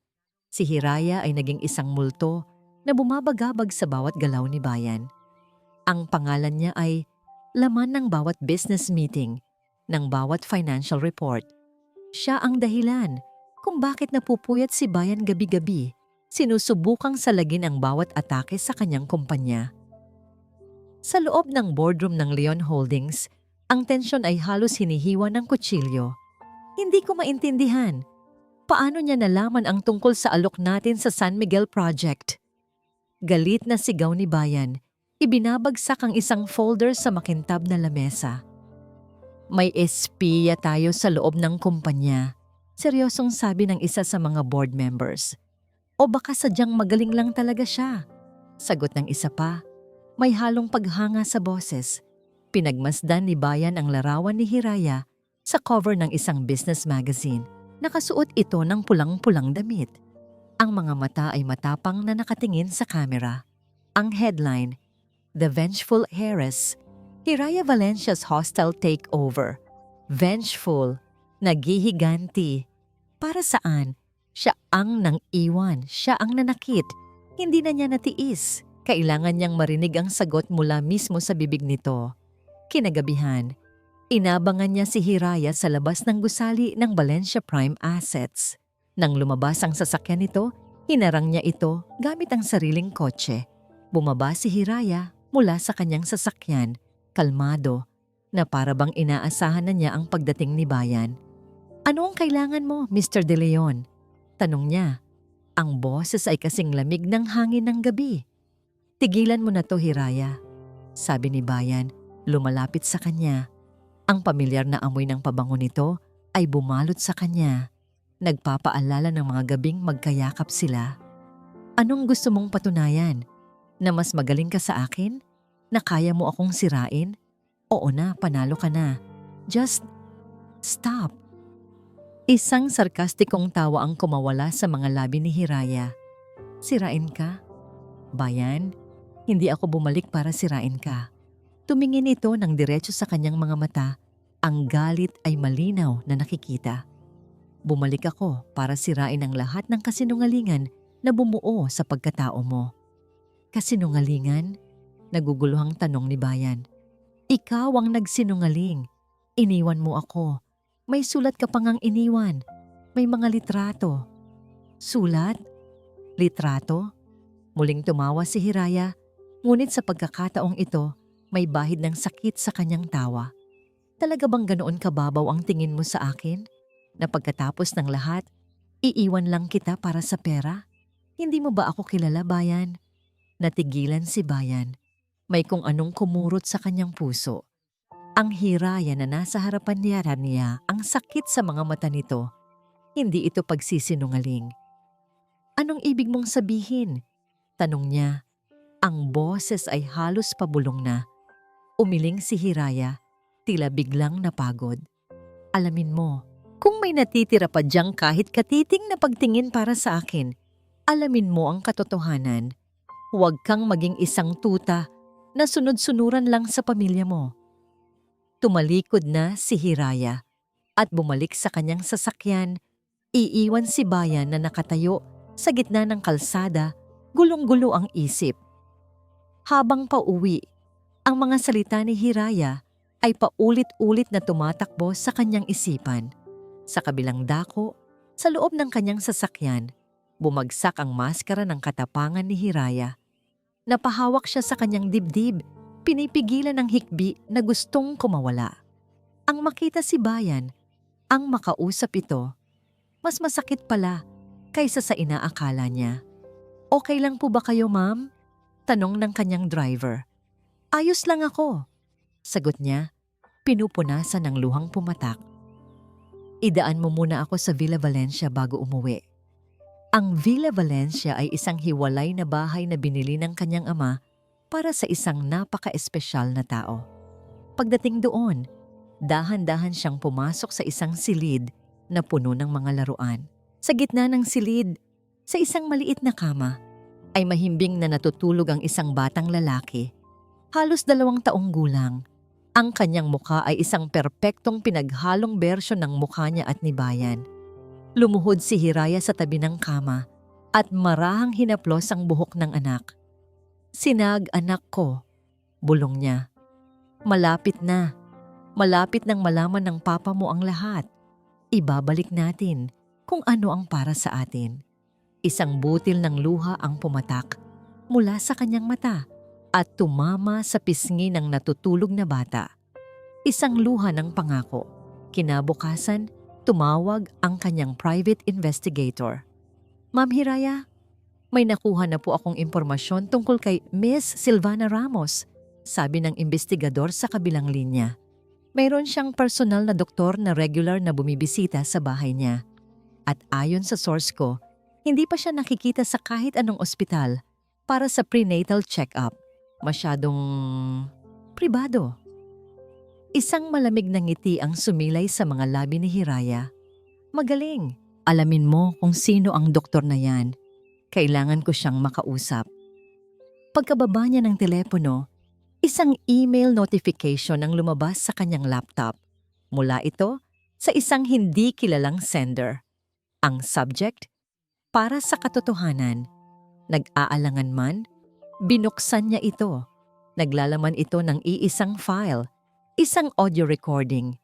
Si Hiraya ay naging isang multo na bumabagabag sa bawat galaw ni Bayan. Ang pangalan niya ay laman ng bawat business meeting, ng bawat financial report. Siya ang dahilan kung bakit napupuyat si Bayan gabi-gabi, sinusubukang salagin ang bawat atake sa kanyang kumpanya. Sa loob ng boardroom ng Leon Holdings, ang tensyon ay halos hinihiwa ng kutsilyo. Hindi ko maintindihan. Paano niya nalaman ang tungkol sa alok natin sa San Miguel Project? Galit na sigaw ni Bayan, ibinabagsak ang isang folder sa makintab na lamesa. May espiya tayo sa loob ng kumpanya, seryosong sabi ng isa sa mga board members. O baka sadyang magaling lang talaga siya. Sagot ng isa pa, may halong paghanga sa boses. Pinagmasdan ni Bayan ang larawan ni Hiraya sa cover ng isang business magazine. Nakasuot ito ng pulang-pulang damit. Ang mga mata ay matapang na nakatingin sa kamera. Ang headline, The Vengeful Heiress, Hiraya Valencia's Hostile Takeover. Vengeful, naghihiganti. Para saan? Siya ang nang-iwan, siya ang nanakit. Hindi na niya natiis. Kailangan niyang marinig ang sagot mula mismo sa bibig nito. Kinagabihan, inabangan niya si Hiraya sa labas ng gusali ng Valencia Prime Assets. Nang lumabas ang sasakyan nito, hinarang niya ito gamit ang sariling kotse. Bumaba si Hiraya mula sa kanyang sasakyan, kalmado, na para bang inaasahan na niya ang pagdating ni Bayan. Ano ang kailangan mo, Mr. De Leon? Tanong niya. Ang boses ay kasing lamig ng hangin ng gabi. Tigilan mo na to, Hiraya. Sabi ni Bayan, lumalapit sa kanya. Ang pamilyar na amoy ng pabango nito ay bumalot sa kanya. Nagpapaalala ng mga gabing magkayakap sila. Anong gusto mong patunayan? Na mas magaling ka sa akin? Na kaya mo akong sirain? Oo na, panalo ka na. Just stop. Isang sarkastikong tawa ang kumawala sa mga labi ni Hiraya. Sirain ka? Bayan, hindi ako bumalik para sirain ka. Tumingin ito ng diretso sa kanyang mga mata. Ang galit ay malinaw na nakikita. Bumalik ako para sirain ang lahat ng kasinungalingan na bumuo sa pagkatao mo. Kasinungalingan? Naguguluhang tanong ni Bayan. Ikaw ang nagsinungaling. Iniwan mo ako. May sulat ka pang ang iniwan. May mga litrato. Sulat? Litrato? Muling tumawa si Hiraya, ngunit sa pagkakataong ito, may bahid ng sakit sa kanyang tawa. Talaga bang ganoon kababaw ang tingin mo sa akin? Na pagkatapos ng lahat, iiwan lang kita para sa pera? Hindi mo ba ako kilala, Bayan? Natigilan si Bayan. May kung anong kumurot sa kanyang puso. Ang Hiraya na nasa harapan niya, ang sakit sa mga mata nito. Hindi ito pagsisinungaling. Anong ibig mong sabihin? Tanong niya. Ang boses ay halos pabulong na. Umiling si Hiraya, tila biglang napagod. Alamin mo, kung may natitira pa diyang kahit katiting na pagtingin para sa akin, alamin mo ang katotohanan. Huwag kang maging isang tuta na sunod-sunuran lang sa pamilya mo. Tumalikod na si Hiraya at bumalik sa kanyang sasakyan. Iiwan si Bayan na nakatayo sa gitna ng kalsada, gulong-gulo ang isip. Habang pauwi, ang mga salita ni Hiraya ay paulit-ulit na tumatakbo sa kanyang isipan. Sa kabilang dako, sa loob ng kanyang sasakyan, bumagsak ang maskara ng katapangan ni Hiraya. Napahawak siya sa kanyang dibdib, pinipigilan ng hikbi na gustong kumawala. Ang makita si Bayan, ang makausap ito, mas masakit pala kaysa sa inaakala niya. Okay lang po ba kayo, ma'am? Tanong ng kanyang driver. Ayos lang ako. Sagot niya, pinupunasan ng luhang pumatak. Idaan mo muna ako sa Villa Valencia bago umuwi. Ang Villa Valencia ay isang hiwalay na bahay na binili ng kanyang ama para sa isang napaka-espesyal na tao. Pagdating doon, dahan-dahan siyang pumasok sa isang silid na puno ng mga laruan. Sa gitna ng silid, sa isang maliit na kama, ay mahimbing na natutulog ang isang batang lalaki. Halos 2 taong gulang. Ang kanyang mukha ay isang perpektong pinaghalong bersyon ng mukha niya at ni Bayan. Lumuhod si Hiraya sa tabi ng kama at marahang hinaplos ang buhok ng anak. Sinag, anak ko, bulong niya. Malapit na. Malapit nang malaman ng papa mo ang lahat. Ibabalik natin kung ano ang para sa atin. Isang butil ng luha ang pumatak mula sa kanyang mata at tumama sa pisngi ng natutulog na bata. Isang luha ng pangako. Kinabukasan, tumawag ang kanyang private investigator. Ma'am Hiraya, may nakuha na po akong impormasyon tungkol kay Miss Silvana Ramos, sabi ng investigador sa kabilang linya. Mayroon siyang personal na doktor na regular na bumibisita sa bahay niya. At ayon sa source ko, hindi pa siya nakikita sa kahit anong ospital para sa prenatal check-up. Masyadong pribado. Isang malamig na ngiti ang sumilay sa mga labi ni Hiraya. Magaling. Alamin mo kung sino ang doktor na yan. Kailangan ko siyang makausap. Pagkababa niya ng telepono, isang email notification ang lumabas sa kanyang laptop. Mula ito sa isang hindi kilalang sender. Ang subject, para sa katotohanan. Nag-aalangan man, binuksan niya ito. Naglalaman ito ng iisang file. Isang audio recording.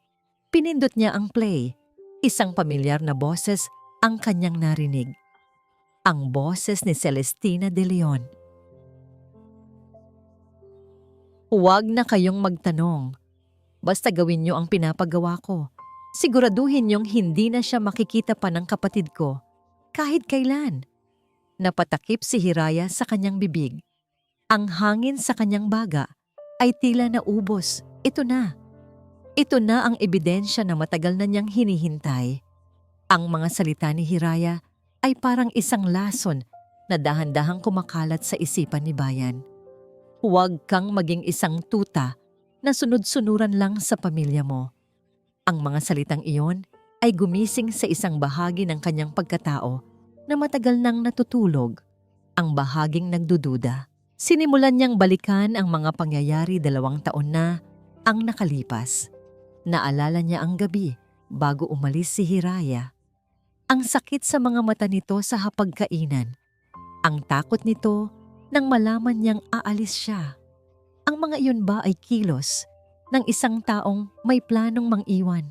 Pinindot niya ang play. Isang pamilyar na boses ang kanyang narinig. Ang boses ni Celestina de Leon. Huwag na kayong magtanong. Basta gawin niyo ang pinapagawa ko. Siguraduhin niyong hindi na siya makikita pa ng kapatid ko. Kahit kailan. Napatakip si Hiraya sa kanyang bibig. Ang hangin sa kanyang baga ay tila naubos. Ito na. Ito na ang ebidensya na matagal na niyang hinihintay. Ang mga salita ni Hiraya ay parang isang lason na dahan-dahang kumakalat sa isipan ni Bayan. Huwag kang maging isang tuta na sunod-sunuran lang sa pamilya mo. Ang mga salitang iyon ay gumising sa isang bahagi ng kanyang pagkatao na matagal nang natutulog, ang bahaging nagdududa. Sinimulan niyang balikan ang mga pangyayari 2 taon na ang nakalipas. Naalala niya ang gabi bago umalis si Hiraya. Ang sakit sa mga mata nito sa hapagkainan. Ang takot nito nang malaman niyang aalis siya. Ang mga iyon ba ay kilos ng isang taong may planong mang-iwan?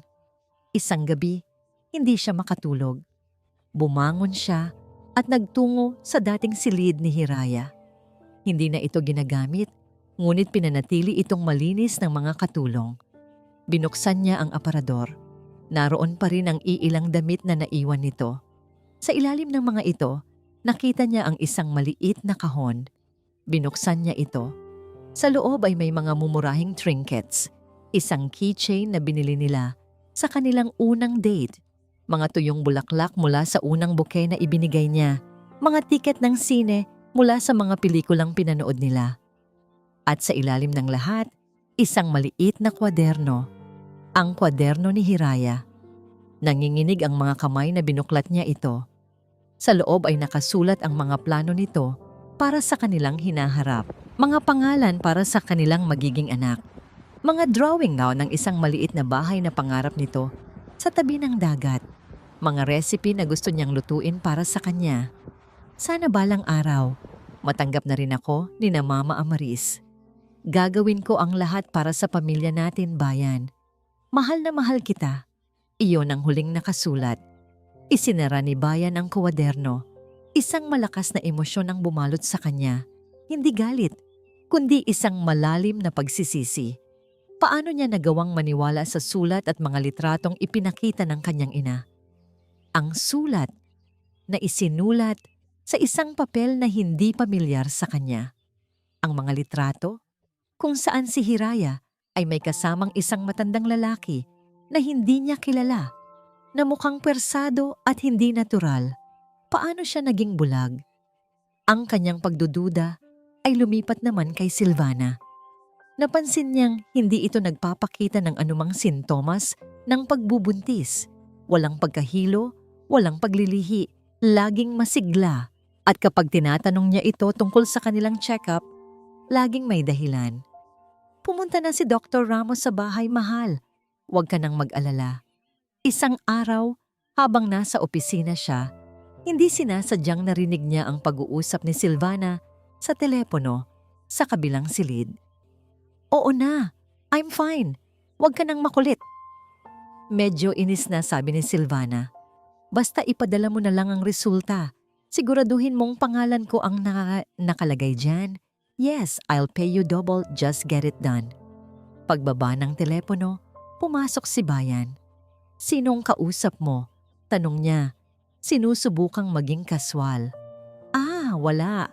Isang gabi, hindi siya makatulog. Bumangon siya at nagtungo sa dating silid ni Hiraya. Hindi na ito ginagamit, ngunit pinanatili itong malinis ng mga katulong. Binuksan niya ang aparador. Naroon pa rin ang iilang damit na naiwan nito. Sa ilalim ng mga ito, nakita niya ang isang maliit na kahon. Binuksan niya ito. Sa loob ay may mga mumurahing trinkets, isang keychain na binili nila sa kanilang unang date, mga tuyong bulaklak mula sa unang bouquet na ibinigay niya, mga tiket ng sine mula sa mga pelikulang pinanood nila. At sa ilalim ng lahat, isang maliit na kwaderno, ang kwaderno ni Hiraya. Nanginginig ang mga kamay na binuklat niya ito. Sa loob ay nakasulat ang mga plano nito para sa kanilang hinaharap, mga pangalan para sa kanilang magiging anak, mga drawing daw ng isang maliit na bahay na pangarap nito sa tabi ng dagat, mga recipe na gusto niyang lutuin para sa kanya. Sana balang araw, matanggap na rin ako ni na Mama Amaris. Gagawin ko ang lahat para sa pamilya natin, bayan. Mahal na mahal kita. Iyon ang huling nakasulat. Isinara ni Bayan ang kwaderno. Isang malakas na emosyon ang bumalot sa kanya. Hindi galit, kundi isang malalim na pagsisisi. Paano niya nagawang maniwala sa sulat at mga litratong ipinakita ng kanyang ina? Ang sulat na isinulat sa isang papel na hindi pamilyar sa kanya. Ang mga litrato kung saan si Hiraya ay may kasamang isang matandang lalaki na hindi niya kilala, na mukhang persado at hindi natural. Paano siya naging bulag? Ang kanyang pagdududa ay lumipat naman kay Silvana. Napansin niyang hindi ito nagpapakita ng anumang sintomas ng pagbubuntis. Walang pagkahilo, walang paglilihi, laging masigla. At kapag tinatanong niya ito tungkol sa kanilang check-up, laging may dahilan. Pumunta na si Dr. Ramos sa bahay, mahal. Huwag ka nang mag-alala. Isang araw, habang nasa opisina siya, hindi sinasadyang narinig niya ang pag-uusap ni Silvana sa telepono sa kabilang silid. Oo na, I'm fine. Huwag ka nang makulit. Medyo inis na sabi ni Silvana. Basta ipadala mo na lang ang resulta. Siguraduhin mong pangalan ko ang nakalagay dyan. Yes, I'll pay you double, just get it done. Pagbaba ng telepono, pumasok si Bayan. Sinong kausap mo? Tanong niya. Sinusubukang maging kaswal. Wala.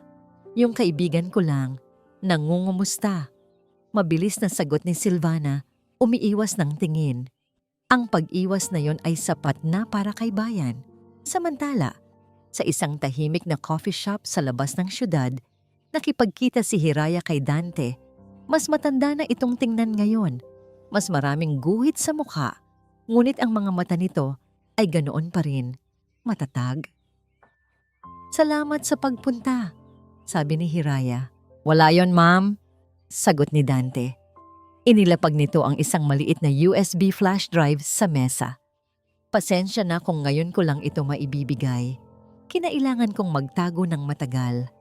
Yung kaibigan ko lang. Nangungumusta. Mabilis na sagot ni Silvana, umiiwas ng tingin. Ang pag-iwas na yon ay sapat na para kay Bayan. Samantala, sa isang tahimik na coffee shop sa labas ng syudad, nakipagkita si Hiraya kay Dante. Mas matanda na itong tingnan ngayon. Mas maraming guhit sa mukha. Ngunit ang mga mata nito ay ganoon pa rin, matatag. Salamat sa pagpunta, sabi ni Hiraya. Wala yon, ma'am, sagot ni Dante. Inilapag nito ang isang maliit na USB flash drive sa mesa. Pasensya na kung ngayon ko lang ito maibibigay. Kinailangan kong magtago ng matagal.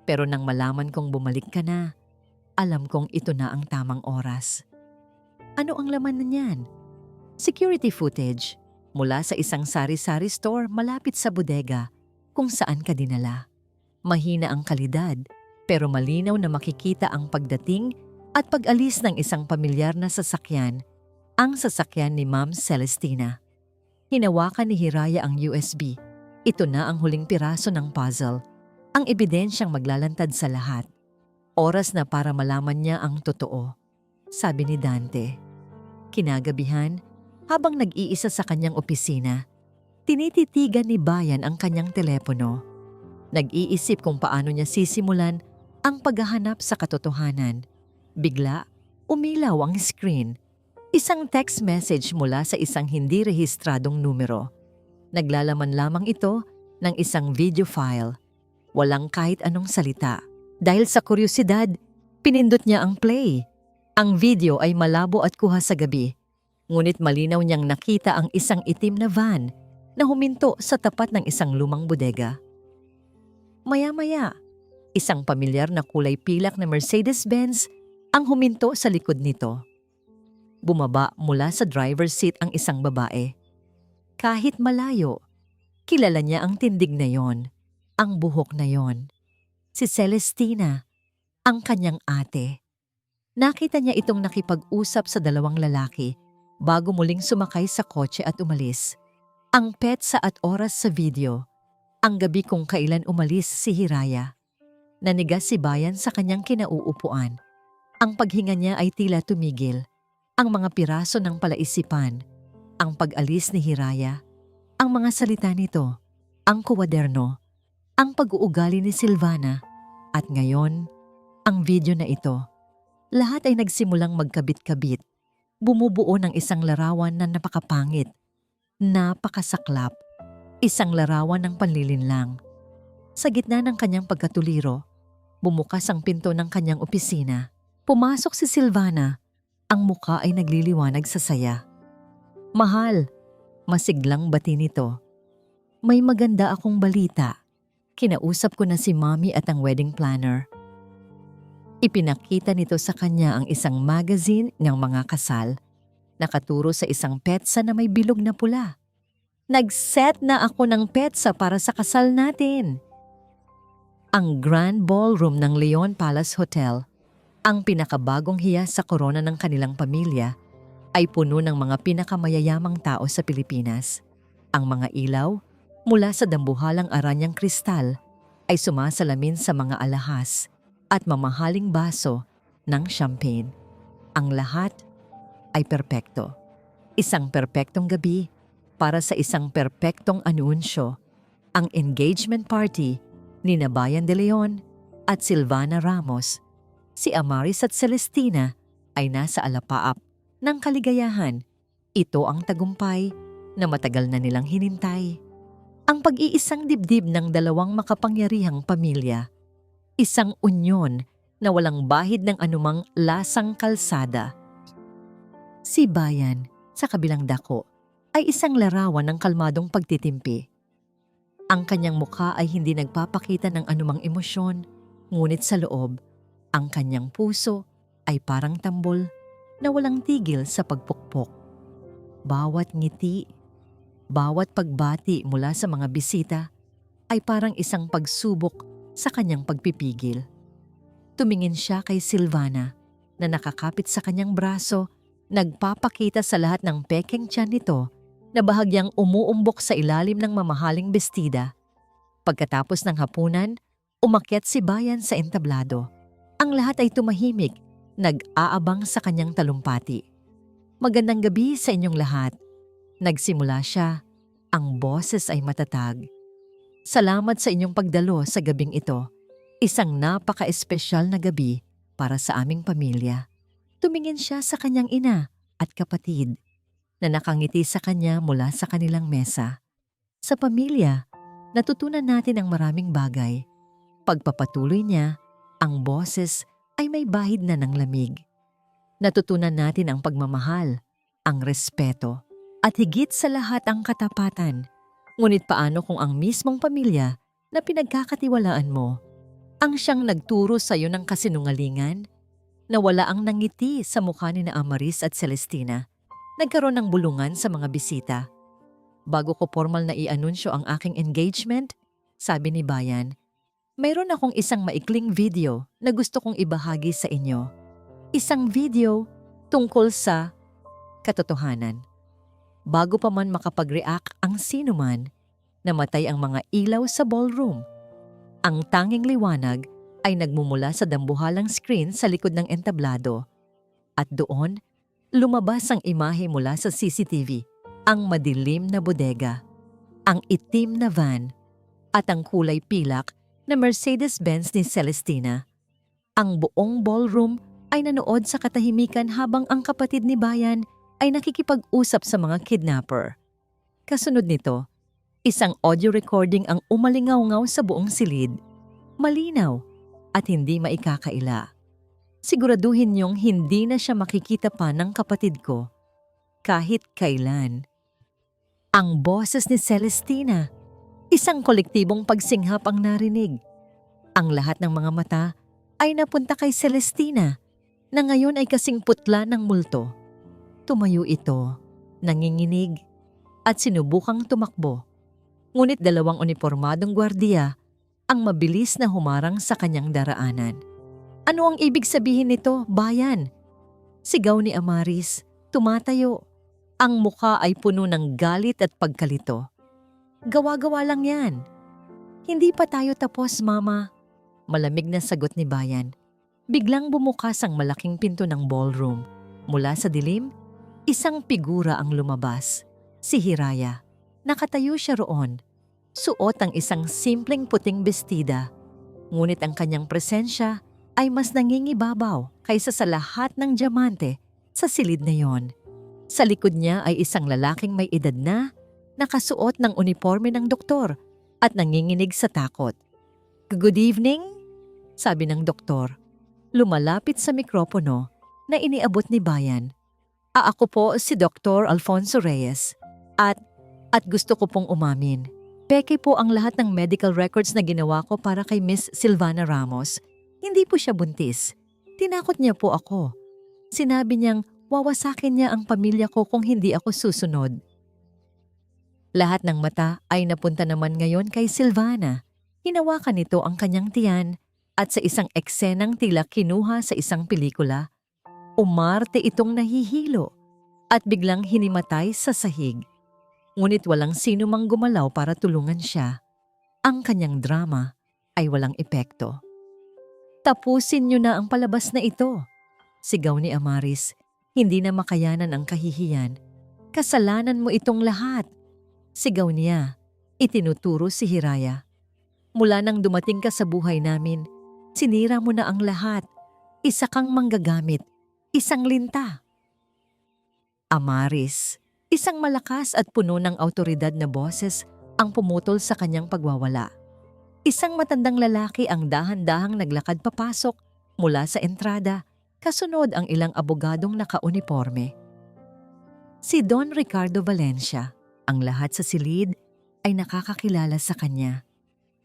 Pero nang malaman kong bumalik ka na, alam kong ito na ang tamang oras. Ano ang laman na niyan? Security footage mula sa isang sari-sari store malapit sa bodega kung saan ka dinala. Mahina ang kalidad pero malinaw na makikita ang pagdating at pag-alis ng isang pamilyar na sasakyan, ang sasakyan ni Ma'am Celestina. Hinawakan ni Hiraya ang USB. Ito na ang huling piraso ng puzzle, ang ebidensyang maglalantad sa lahat. Oras na para malaman niya ang totoo, sabi ni Dante. Kinagabihan, habang nag-iisa sa kanyang opisina, tinititigan ni Bayan ang kanyang telepono. Nag-iisip kung paano niya sisimulan ang paghahanap sa katotohanan. Bigla, umilaw ang screen. Isang text message mula sa isang hindi rehistradong numero. Naglalaman lamang ito ng isang video file. Walang kahit anong salita. Dahil sa kuryosidad, pinindot niya ang play. Ang video ay malabo at kuha sa gabi. Ngunit malinaw niyang nakita ang isang itim na van na huminto sa tapat ng isang lumang bodega. Maya-maya, isang pamilyar na kulay pilak na Mercedes-Benz ang huminto sa likod nito. Bumaba mula sa driver's seat ang isang babae. Kahit malayo, kilala niya ang tindig na yon, ang buhok na yon. Si Celestina, ang kanyang ate. Nakita niya itong nakipag-usap sa dalawang lalaki bago muling sumakay sa kotse at umalis. Ang petsa at oras sa video, ang gabi kung kailan umalis si Hiraya. Nanigas si Bayan sa kanyang kinauupuan. Ang paghinga niya ay tila tumigil. Ang mga piraso ng palaisipan, ang pag-alis ni Hiraya, ang mga salita nito, ang kuwaderno, ang pag-uugali ni Silvana, at ngayon, ang video na ito. Lahat ay nagsimulang magkabit-kabit, bumubuo ng isang larawan na napakapangit, napakasaklap, isang larawan ng panlilinlang. Sa gitna ng kanyang pagkatuliro, bumukas ang pinto ng kanyang opisina. Pumasok si Silvana, ang muka ay nagliliwanag sa saya. "Mahal," masiglang bati nito. "May maganda akong balita. Kinausap ko na si Mommy at ang wedding planner." Ipinakita nito sa kanya ang isang magazine ng mga kasal, nakaturo sa isang petsa na may bilog na pula. "Nag-set na ako ng petsa para sa kasal natin." Ang Grand Ballroom ng Leon Palace Hotel, ang pinakabagong hiyas sa korona ng kanilang pamilya, ay puno ng mga pinakamayayamang tao sa Pilipinas. Ang mga ilaw, mula sa dambuhalang aranyang kristal, ay sumasalamin sa mga alahas at mamahaling baso ng champagne. Ang lahat ay perpekto. Isang perpektong gabi para sa isang perpektong anunsyo, ang engagement party ni Bayan de Leon at Silvana Ramos. Si Amaris at Celestina ay nasa alapaap ng kaligayahan. Ito ang tagumpay na matagal na nilang hinintay. Ang pag-iisang dibdib ng dalawang makapangyarihang pamilya. Isang unyon na walang bahid ng anumang lasang kalsada. Si Bayan, sa kabilang dako, ay isang larawan ng kalmadong pagtitimpi. Ang kanyang mukha ay hindi nagpapakita ng anumang emosyon, ngunit sa loob, ang kanyang puso ay parang tambol na walang tigil sa pagpukpok. Bawat ngiti, bawat pagbati mula sa mga bisita ay parang isang pagsubok sa kanyang pagpipigil. Tumingin siya kay Silvana na nakakapit sa kanyang braso, nagpapakita sa lahat ng pekeng tiyan nito na bahagyang umuumbok sa ilalim ng mamahaling bestida. Pagkatapos ng hapunan, umakyat si Bayan sa entablado. Ang lahat ay tumahimik, nag-aabang sa kanyang talumpati. "Magandang gabi sa inyong lahat." Nagsimula siya. Ang boses ay matatag. "Salamat sa inyong pagdalo sa gabing ito. Isang napaka-espesyal na gabi para sa aming pamilya." Tumingin siya sa kanyang ina at kapatid na nakangiti sa kanya mula sa kanilang mesa. Sa pamilya, natutunan natin ang maraming bagay. Pagpapatuloy niya, ang boses ay may bahid na ng lamig. Natutunan natin ang pagmamahal, ang respeto, at higit sa lahat ang katapatan. Ngunit paano kung ang mismong pamilya na pinagkakatiwalaan mo ang siyang nagturo sa iyo ng kasinungalingan? Nawala ang nangiti sa mukha ni Amaris at Celestina. Nagkaroon ng bulungan sa mga bisita. "Bago ko formal na i-anunsyo ang aking engagement," sabi ni Bayan, "mayroon akong isang maikling video na gusto kong ibahagi sa inyo. Isang video tungkol sa katotohanan." Bago pa man makapag-react ang sinuman, namatay ang mga ilaw sa ballroom. Ang tanging liwanag ay nagmumula sa dambuhalang screen sa likod ng entablado. At doon, lumabas ang imahe mula sa CCTV, ang madilim na bodega, ang itim na van, at ang kulay pilak na Mercedes-Benz ni Celestina. Ang buong ballroom ay nanood sa katahimikan habang ang kapatid ni Bayan ay nakikipag-usap sa mga kidnapper. Kasunod nito, isang audio recording ang umalingaw-ngaw sa buong silid. Malinaw at hindi maikakaila. Siguraduhin niyong hindi na siya makikita pa ng kapatid ko kahit kailan. Ang boses ni Celestina, isang kolektibong pagsinghap ang narinig. Ang lahat ng mga mata ay napunta kay Celestina na ngayon ay kasing putla ng multo. Tumayo ito, nanginginig at sinubukang tumakbo. Ngunit dalawang unipormadong gwardiya ang mabilis na humarang sa kanyang daraanan. Ano ang ibig sabihin nito, Bayan? Sigaw ni Amaris, tumatayo. Ang mukha ay puno ng galit at pagkalito. Gawa-gawa lang yan. Hindi pa tayo tapos, Mama. Malamig na sagot ni Bayan. Biglang bumukas ang malaking pinto ng ballroom. Mula sa dilim, isang figura ang lumabas. Si Hiraya. Nakatayo siya roon. Suot ang isang simpleng puting bestida. Ngunit ang kanyang presensya ay mas nangingibabaw kaysa sa lahat ng diamante sa silid na yon. Sa likod niya ay isang lalaking may edad na, nakasuot ng uniforme ng doktor at nanginginig sa takot. Good evening, sabi ng doktor. Lumalapit sa mikropono na iniabot ni Bayan. Ako po si Dr. Alfonso Reyes at gusto ko pong umamin. Peke po ang lahat ng medical records na ginawa ko para kay Miss Silvana Ramos. Hindi po siya buntis. Tinakot niya po ako. Sinabi niyang wawasakin niya ang pamilya ko kung hindi ako susunod. Lahat ng mata ay napunta naman ngayon kay Silvana. Hinawakan nito ang kanyang tiyan at sa isang eksenang tila kinuha sa isang pelikula, umarte itong nahihilo at biglang hinimatay sa sahig. Ngunit walang sino mang gumalaw para tulungan siya. Ang kanyang drama ay walang epekto. Tapusin niyo na ang palabas na ito, sigaw ni Amaris. Hindi na makayanan ang kahihiyan. Kasalanan mo itong lahat, sigaw niya. Itinuturo si Hiraya. Mula nang dumating ka sa buhay namin, sinira mo na ang lahat. Isa kang manggagamit, isang linta. Amaris, isang malakas at puno ng awtoridad na boses ang pumutol sa kanyang pagwawala. Isang matandang lalaki ang dahan-dahang naglakad papasok mula sa entrada, kasunod ang ilang abogadong nakauniporme. Si Don Ricardo Valencia, ang lahat sa silid ay nakakakilala sa kanya.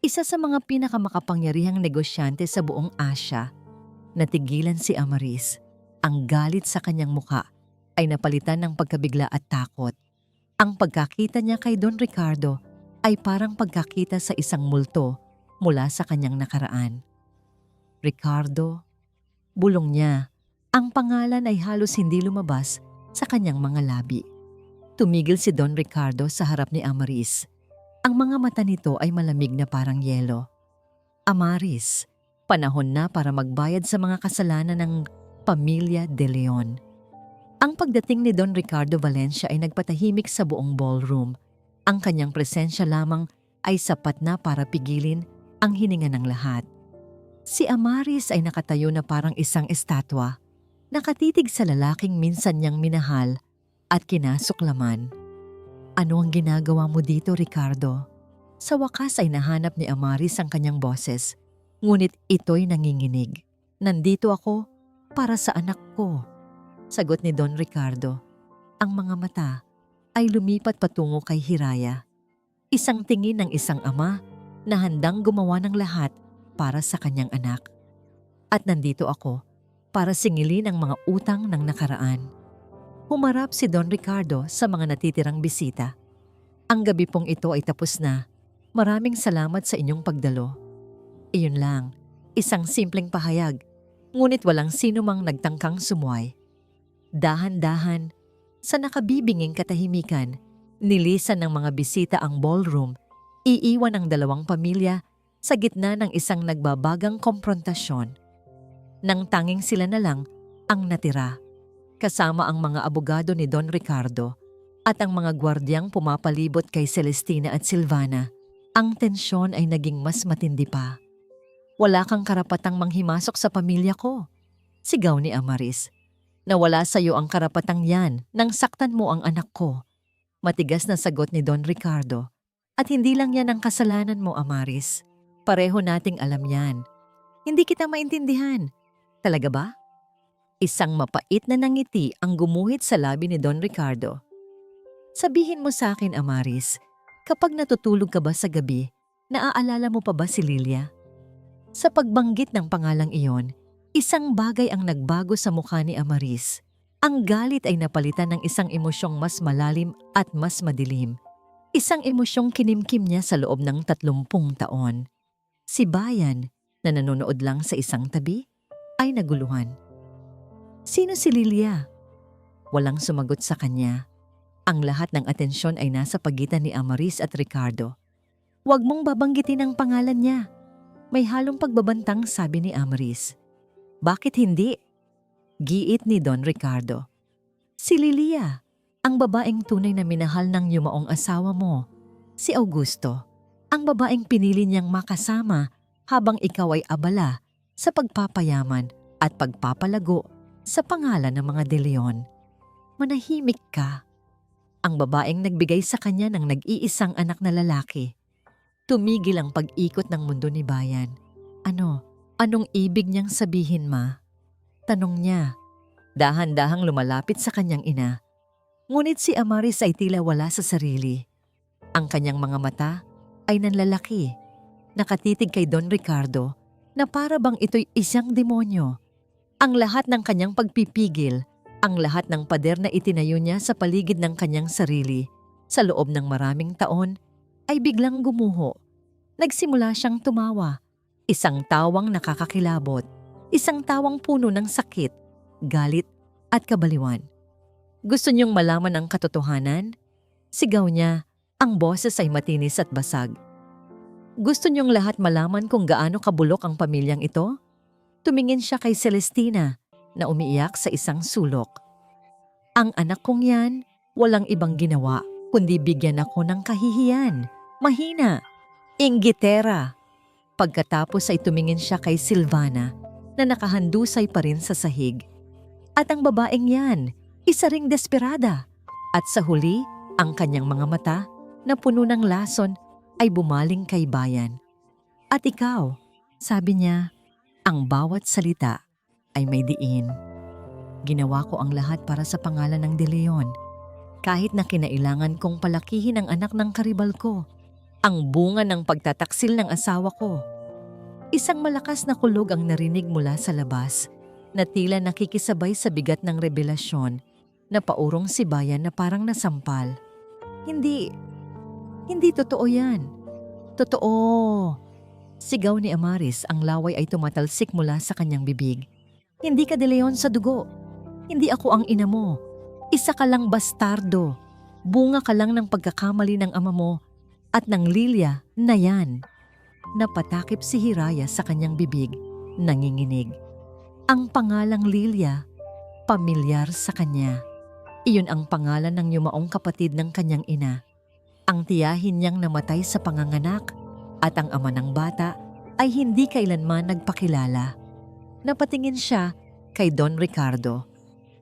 Isa sa mga pinakamakapangyarihang negosyante sa buong Asya. Natigilan si Amaris. Ang galit sa kanyang muka ay napalitan ng pagkabigla at takot. Ang pagkakita niya kay Don Ricardo ay parang pagkakita sa isang multo mula sa kanyang nakaraan. Ricardo, bulong niya. Ang pangalan ay halos hindi lumabas sa kanyang mga labi. Tumigil si Don Ricardo sa harap ni Amaris. Ang mga mata nito ay malamig na parang yelo. Amaris, panahon na para magbayad sa mga kasalanan ng Pamilya De Leon. Ang pagdating ni Don Ricardo Valencia ay nagpatahimik sa buong ballroom. Ang kanyang presensya lamang ay sapat na para pigilin ang hininga ng lahat. Si Amaris ay nakatayo na parang isang estatwa, nakatitig sa lalaking minsan niyang minahal at kinasuklaman. Ano ang ginagawa mo dito, Ricardo? Sa wakas ay nahanap ni Amaris ang kanyang boses, ngunit ito'y nanginginig. Nandito ako para sa anak ko, sagot ni Don Ricardo. Ang mga mata ay lumipat patungo kay Hiraya. Isang tingin ng isang ama na handang gumawa ng lahat para sa kanyang anak. At nandito ako para singilin ang mga utang ng nakaraan. Humarap si Don Ricardo sa mga natitirang bisita. Ang gabi pong ito ay tapos na. Maraming salamat sa inyong pagdalo. Iyon lang, isang simpleng pahayag, ngunit walang sino mang nagtangkang sumuway. Dahan-dahan, sa nakabibinging katahimikan, nilisan ng mga bisita ang ballroom, iiwan ang dalawang pamilya sa gitna ng isang nagbabagang komprontasyon. Nang tanging sila na lang ang natira, kasama ang mga abogado ni Don Ricardo at ang mga gwardyang pumapalibot kay Celestina at Silvana, ang tensyon ay naging mas matindi pa. Wala kang karapatang manghimasok sa pamilya ko. Sigaw ni Amaris. Nawala sa iyo ang karapatang yan nang saktan mo ang anak ko. Matigas na sagot ni Don Ricardo. At hindi lang yan ang kasalanan mo, Amaris. Pareho nating alam yan. Hindi kita maintindihan. Talaga ba? Isang mapait na nangiti ang gumuhit sa labi ni Don Ricardo. Sabihin mo sa akin, Amaris, kapag natutulog ka ba sa gabi, naaalala mo pa ba si Lilia? Sa pagbanggit ng pangalang iyon, isang bagay ang nagbago sa mukha ni Amaris. Ang galit ay napalitan ng isang emosyong mas malalim at mas madilim. Isang emosyong kinimkim niya sa loob ng 30 taon. Si Bayan, na nanonood lang sa isang tabi, ay naguluhan. Sino si Lilia? Walang sumagot sa kanya. Ang lahat ng atensyon ay nasa pagitan ni Amaris at Ricardo. Huwag mong babanggitin ang pangalan niya. May halong pagbabantang sabi ni Amaris. Bakit hindi? Giit ni Don Ricardo. Si Lilia, ang babaeng tunay na minahal ng yumaong asawa mo. Si Augusto, ang babaeng pinili niyang makasama habang ikaw ay abala sa pagpapayaman at pagpapalago sa pangalan ng mga De Leon. Manahimik ka. Ang babaeng nagbigay sa kanya ng nag-iisang anak na lalaki. Tumigil ang pag-ikot ng mundo ni Bayan. Anong ibig niyang sabihin, ma? Tanong niya. Dahan-dahang lumalapit sa kanyang ina. Ngunit si Amaris ay tila wala sa sarili. Ang kanyang mga mata ay nanlalaki. Nakatitig kay Don Ricardo na para bang ito'y isang demonyo. Ang lahat ng kanyang pagpipigil, ang lahat ng pader na itinayo niya sa paligid ng kanyang sarili, sa loob ng maraming taon, ay biglang gumuho. Nagsimula siyang tumawa. Isang tawang nakakakilabot. Isang tawang puno ng sakit, galit at kabaliwan. Gusto niyong malaman ang katotohanan? Sigaw niya, ang boses ay matinis at basag. Gusto niyong lahat malaman kung gaano kabulok ang pamilyang ito? Tumingin siya kay Celestina na umiiyak sa isang sulok. Ang anak kong yan, walang ibang ginawa kundi bigyan ako ng kahihiyan. Mahina, inggitera. Pagkatapos ay tumingin siya kay Silvana na nakahandusay pa rin sa sahig. At ang babaeng yan, isa ring desperada. At sa huli, ang kanyang mga mata na puno ng lason ay bumaling kay Bayan. At ikaw, sabi niya, ang bawat salita ay may diin. Ginawa ko ang lahat para sa pangalan ng De Leon. Kahit na kinailangan kong palakihin ang anak ng karibal ko, ang bunga ng pagtataksil ng asawa ko. Isang malakas na kulog ang narinig mula sa labas na tila nakikisabay sa bigat ng revelasyon na paurong si Bayan na parang nasampal. Hindi totoo yan. Totoo. Sigaw ni Amaris, ang laway ay tumatalsik mula sa kanyang bibig. Hindi ka De Leon sa dugo. Hindi ako ang ina mo. Isa ka lang bastardo. Bunga ka lang ng pagkakamali ng ama mo at ng Lilia na yan. Napatakip si Hiraya sa kanyang bibig, nanginginig. Ang pangalang Lilia, pamilyar sa kanya. Iyon ang pangalan ng yumaong kapatid ng kanyang ina. Ang tiyahin niyang namatay sa panganganak at ang ama ng bata ay hindi kailanman nagpakilala. Napatingin siya kay Don Ricardo.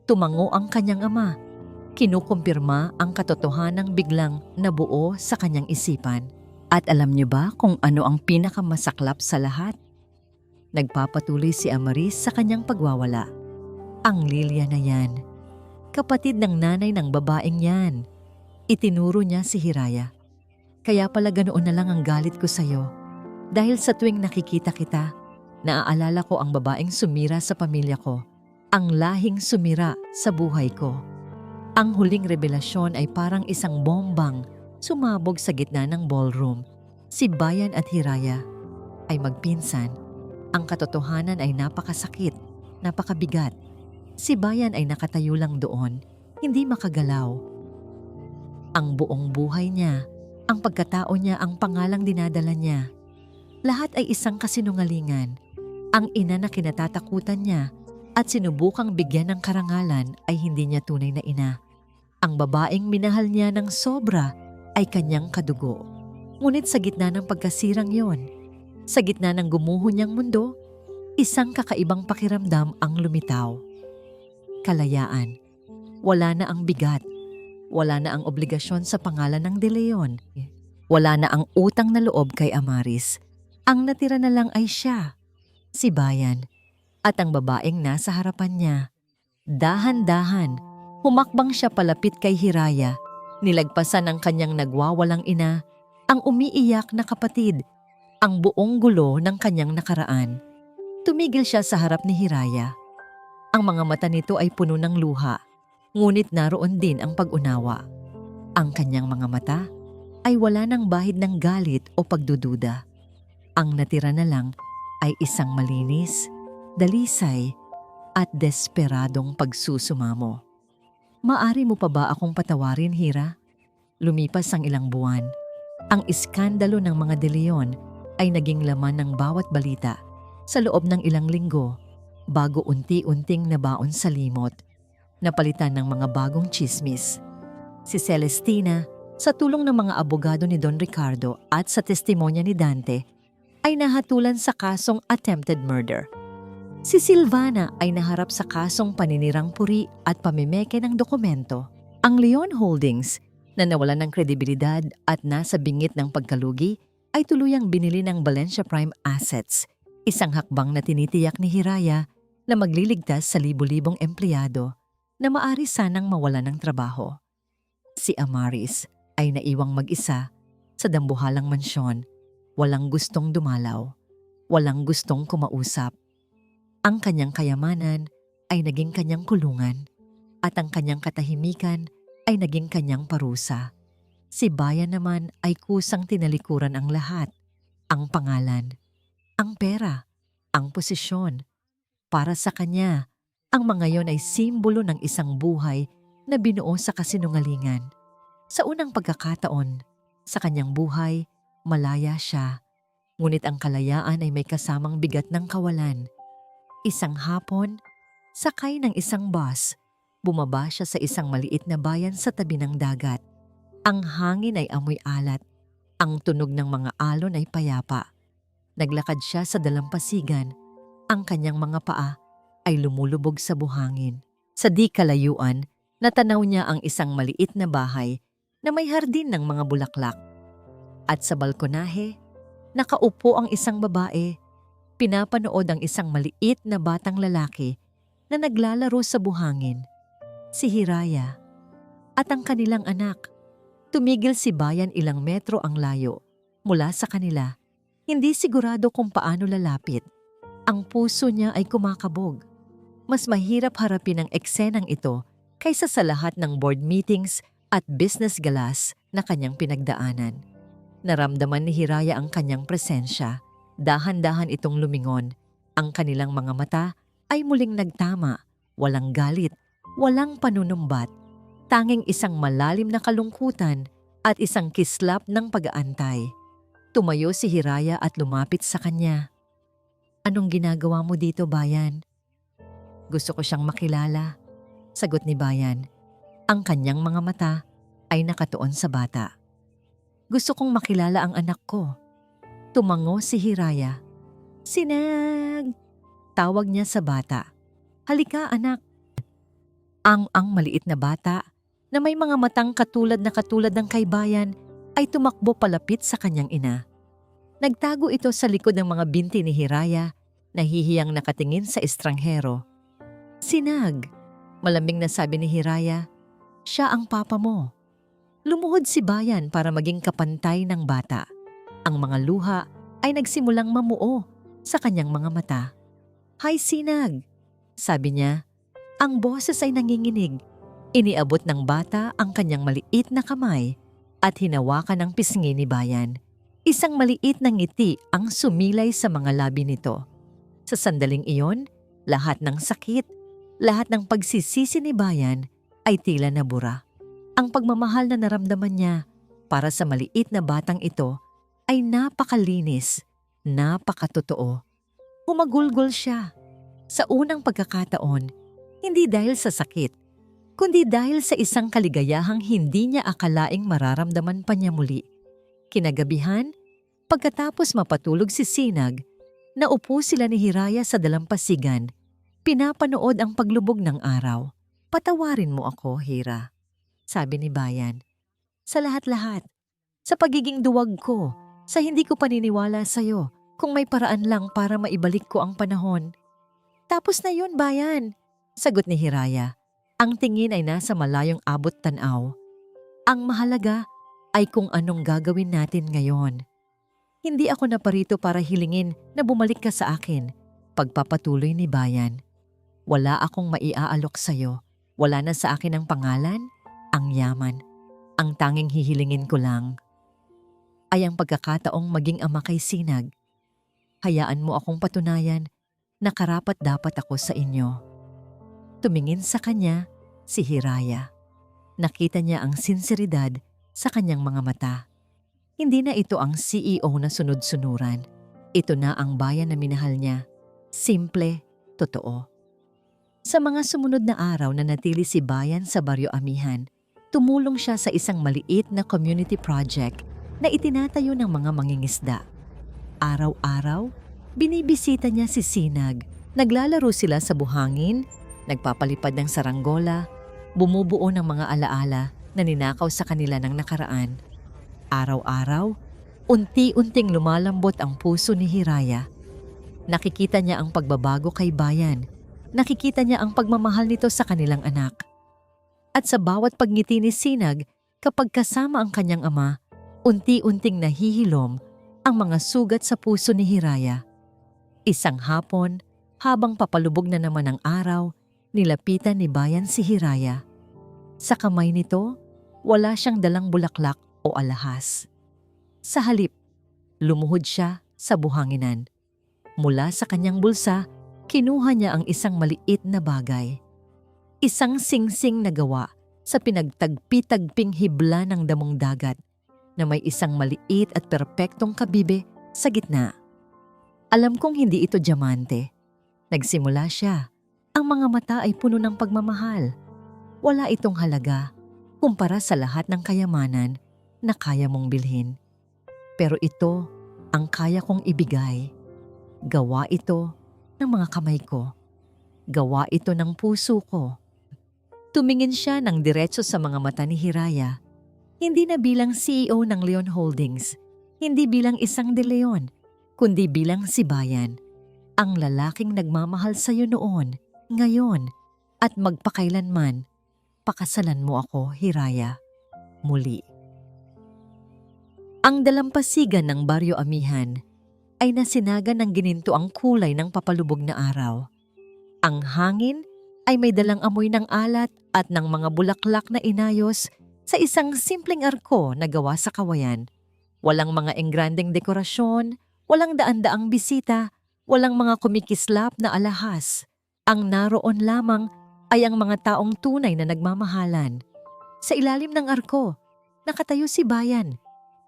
Tumango ang kanyang ama. Kinukumpirma ang katotohanang biglang nabuo sa kanyang isipan. At alam niyo ba kung ano ang pinakamasaklap sa lahat? Nagpapatuloy si Amaris sa kanyang pagwawala. Ang Lilia na yan. Kapatid ng nanay ng babaeng yan. Itinuro niya si Hiraya. Kaya pala ganoon na lang ang galit ko sa'yo. Dahil sa tuwing nakikita kita, naaalala ko ang babaeng sumira sa pamilya ko. Ang lahing sumira sa buhay ko. Ang huling revelasyon ay parang isang bombang sumabog sa gitna ng ballroom. Si Bayan at Hiraya ay magpinsan. Ang katotohanan ay napakasakit, napakabigat. Si Bayan ay nakatayo lang doon, hindi makagalaw. Ang buong buhay niya, ang pagkatao niya, ang pangalang dinadala niya. Lahat ay isang kasinungalingan. Ang ina na kinatatakutan niya at sinubukang bigyan ng karangalan ay hindi niya tunay na ina. Ang babaeng minahal niya ng sobra ay kanyang kadugo. Ngunit sa gitna ng pagkasirang yon, Sa gitna ng gumuho niyang mundo, isang kakaibang pakiramdam ang lumitaw. Kalayaan. Wala na ang bigat. Wala na ang obligasyon sa pangalan ng De Leon. Wala na ang utang na loob kay Amaris. Ang natira na lang ay siya, si Bayan, at ang babaeng nasa harapan niya. Dahan-dahan, humakbang siya palapit kay Hiraya. Nilagpasan ng kanyang nagwawalang ina, ang umiiyak na kapatid, ang buong gulo ng kanyang nakaraan. Tumigil siya sa harap ni Hiraya. Ang mga mata nito ay puno ng luha, ngunit naroon din ang pag-unawa. Ang kanyang mga mata ay wala ng bahid ng galit o pagdududa. Ang natira na lang ay isang malinis, dalisay, at desperadong pagsusumamo. Maari mo pa ba akong patawarin, Hira? Lumipas ang ilang buwan. Ang iskandalo ng mga De Leon ay naging laman ng bawat balita sa loob ng ilang linggo bago unti-unting nabaon sa limot. Napalitan ng mga bagong tsismis. Si Celestina, sa tulong ng mga abogado ni Don Ricardo at sa testimonya ni Dante, ay nahatulan sa kasong attempted murder. Si Silvana ay naharap sa kasong paninirang puri at pamimeke ng dokumento. Ang Leon Holdings, na nawalan ng kredibilidad at nasa bingit ng pagkalugi, ay tuluyang binili ng Valencia Prime Assets, isang hakbang na tinitiyak ni Hiraya na magliligtas sa libu-libong empleyado na maari sanang mawalan ng trabaho. Si Amaris ay naiwang mag-isa sa dambuhalang mansyon, walang gustong dumalaw, walang gustong kumausap. Ang kanyang kayamanan ay naging kanyang kulungan at ang kanyang katahimikan ay naging kanyang parusa. Si Bayan naman ay kusang tinalikuran ang lahat, ang pangalan, ang pera, ang posisyon. Para sa kanya, ang mga yon ay simbolo ng isang buhay na binuo sa kasinungalingan. Sa unang pagkakataon, sa kanyang buhay, malaya siya. Ngunit ang kalayaan ay may kasamang bigat ng kawalan. Isang hapon, sakay ng isang bus, bumaba siya sa isang maliit na bayan sa tabi ng dagat. Ang hangin ay amoy alat, ang tunog ng mga alon ay payapa. Naglakad siya sa dalampasigan, ang kanyang mga paa ay lumulubog sa buhangin. Sa di kalayuan, natanaw niya ang isang maliit na bahay na may hardin ng mga bulaklak. At sa balkonahe, nakaupo ang isang babae. Pinapanood ang isang maliit na batang lalaki na naglalaro sa buhangin, si Hiraya, at ang kanilang anak. Tumigil si Bayan ilang metro ang layo mula sa kanila. Hindi sigurado kung paano lalapit. Ang puso niya ay kumakabog. Mas mahirap harapin ang eksenang ito kaysa sa lahat ng board meetings at business galas na kanyang pinagdaanan. Naramdaman ni Hiraya ang kanyang presensya. Dahan-dahan itong lumingon. Ang kanilang mga mata ay muling nagtama. Walang galit, walang panunumbat. Tanging isang malalim na kalungkutan at isang kislap ng pag-aantay. Tumayo si Hiraya at lumapit sa kanya. "Anong ginagawa mo dito, Bayan?" "Gusto ko siyang makilala," sagot ni Bayan. Ang kanyang mga mata ay nakatuon sa bata. "Gusto kong makilala ang anak ko." Tumango si Hiraya. "Sinag!" tawag niya sa bata. "Halika, anak." Ang maliit na bata na may mga matang katulad ng kay Bayan ay tumakbo palapit sa kanyang ina. Nagtago ito sa likod ng mga binti ni Hiraya, nahihiyang nakatingin sa estranghero. "Sinag," malamig na sabi ni Hiraya, "siya ang papa mo." Lumuhod si Bayan para maging kapantay ng bata. Ang mga luha ay nagsimulang mamuo sa kanyang mga mata. "Hay, Sinag," sabi niya. Ang boses ay nanginginig. Iniabot ng bata ang kanyang maliit na kamay at hinawakan ang pisngi ni Bayan. Isang maliit na ngiti ang sumilay sa mga labi nito. Sa sandaling iyon, lahat ng sakit, lahat ng pagsisisi ni Bayan ay tila nabura. Ang pagmamahal na naramdaman niya para sa maliit na batang ito ay napakalinis, napakatotoo. Humagulgol siya. Sa unang pagkakataon, hindi dahil sa sakit, kundi dahil sa isang kaligayahang hindi niya akalaing mararamdaman pa niya muli. Kinagabihan, Pagkatapos mapatulog si Sinag, naupo sila ni Hiraya sa dalampasigan. Pinapanood ang paglubog ng araw. "Patawarin mo ako, Hira," sabi ni Bayan. "Sa lahat-lahat. Sa pagiging duwag ko, sa hindi ko paniniwala sa'yo, kung may paraan lang para maibalik ko ang panahon." "Tapos na yun, Bayan," sagot ni Hiraya. Ang tingin ay nasa malayong abot tanaw. "Ang mahalaga ay kung anong gagawin natin ngayon. Hindi ako naparito para hilingin na bumalik ka sa akin," pagpapatuloy ni Bayan. "Wala akong maiaalok sa'yo. Wala na sa akin ang pangalan, ang yaman. Ang tanging hihilingin ko lang ay ang pagkakataong maging ama kay Sinag. Hayaan mo akong patunayan na karapat-dapat ako sa inyo." Tumingin sa kanya si Hiraya. Nakita niya ang sinseridad sa kanyang mga mata. Hindi na ito ang CEO na sunod-sunuran. Ito na ang Bayan na minahal niya. Simple, totoo. Sa mga sumunod na araw na natili si Bayan sa Baryo Amihan, tumulong siya sa isang maliit na community project na itinatayo ng mga mangingisda. Araw-araw, binibisita niya si Sinag. Naglalaro sila sa buhangin, nagpapalipad ng saranggola, bumubuo ng mga alaala na ninakaw sa kanila ng nakaraan. Araw-araw, unti-unting lumalambot ang puso ni Hiraya. Nakikita niya ang pagbabago kay Bayan. Nakikita niya ang pagmamahal nito sa kanilang anak. At sa bawat pagngiti ni Sinag kapag kasama ang kanyang ama, unti-unting nahihilom ang mga sugat sa puso ni Hiraya. Isang hapon, habang papalubog na naman ang araw, nilapitan ni Bayan si Hiraya. Sa kamay nito, wala siyang dalang bulaklak o alahas. Sa halip, lumuhod siya sa buhanginan. Mula sa kanyang bulsa, kinuha niya ang isang maliit na bagay. Isang singsing na gawa sa pinagtagpi-tagping hibla ng damong dagat na may isang maliit at perpektong kabibe sa gitna. Alam kong hindi ito diamante. Nagsimula siya. Ang mga mata ay puno ng pagmamahal. Wala itong halaga kumpara sa lahat ng kayamanan na kaya mong bilhin. Pero ito ang kaya kong ibigay. Gawa ito ng mga kamay ko. Gawa ito ng puso ko. Tumingin siya ng diretso sa mga mata ni Hiraya. Hindi na bilang CEO ng Leon Holdings, hindi bilang isang De Leon, kundi bilang si Bayan. Ang lalaking nagmamahal sa iyo noon, ngayon, at magpakailanman. Pakasalan mo ako, Hiraya. Muli. Ang dalampasigan ng Baryo Amihan ay nasinagan ng gininto ang kulay ng papalubog na araw. Ang hangin ay may dalang amoy ng alat at ng mga bulaklak na inayos sa isang simpleng arko na gawa sa kawayan. Walang mga engrandeng dekorasyon, walang daan-daang bisita, walang mga kumikislap na alahas. Ang naroon lamang ay ang mga taong tunay na nagmamahalan. Sa ilalim ng arko, nakatayo si Bayan.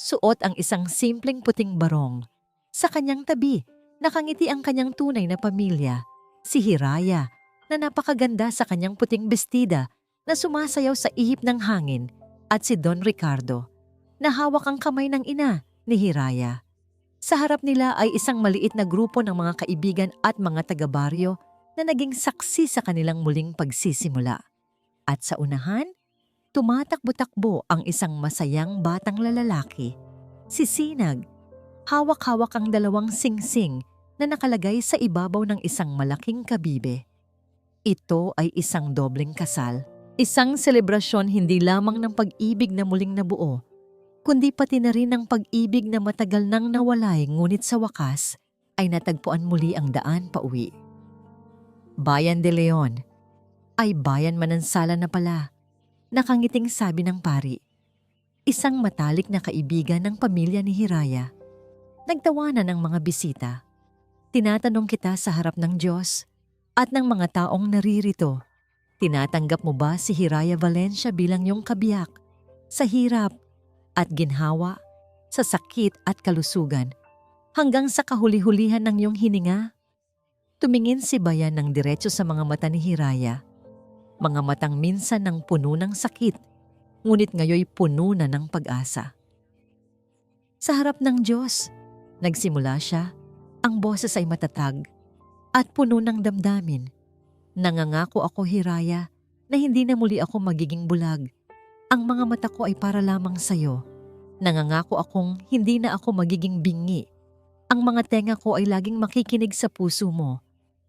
Suot ang isang simpleng puting barong. Sa kanyang tabi, nakangiti ang kanyang tunay na pamilya, si Hiraya, na napakaganda sa kanyang puting bestida na sumasayaw sa ihip ng hangin, at si Don Ricardo, na hawak ang kamay ng ina ni Hiraya. Sa harap nila ay isang maliit na grupo ng mga kaibigan at mga taga-baryo na naging saksi sa kanilang muling pagsisimula. At sa unahan, tumatakbo-takbo ang isang masayang batang lalaki, si Sinag. Hawak-hawak ang dalawang singsing na nakalagay sa ibabaw ng isang malaking kabibe. Ito ay isang dobleng kasal, isang selebrasyon hindi lamang ng pag-ibig na muling nabuo, kundi pati na rin ng pag-ibig na matagal nang nawalay ngunit sa wakas ay natagpuan muli ang daan pauwi. Bayan de Leon ay Bayan Manansala na pala. Nakangiting sabi ng pari. Isang matalik na kaibigan ng pamilya ni Hiraya. Nagtawanan ng mga bisita. Tinatanong kita sa harap ng Diyos at ng mga taong naririto. Tinatanggap mo ba si Hiraya Valencia bilang iyong kabiyak sa hirap at ginhawa, sa sakit at kalusugan, hanggang sa kahuli-hulihan ng iyong hininga? Tumingin si Bayan ng diretso sa mga mata ni Hiraya. Mga matang minsan ng puno ng sakit, ngunit ngayoy puno na ng pag-asa. Sa harap ng Diyos, Nagsimula siya, ang boses ay matatag at puno ng damdamin. Nangangako ako, Hiraya, na hindi na muli ako magiging bulag. Ang mga mata ko ay para lamang sa'yo. Nangangako akong hindi na ako magiging bingi. Ang mga tenga ko ay laging makikinig sa puso mo.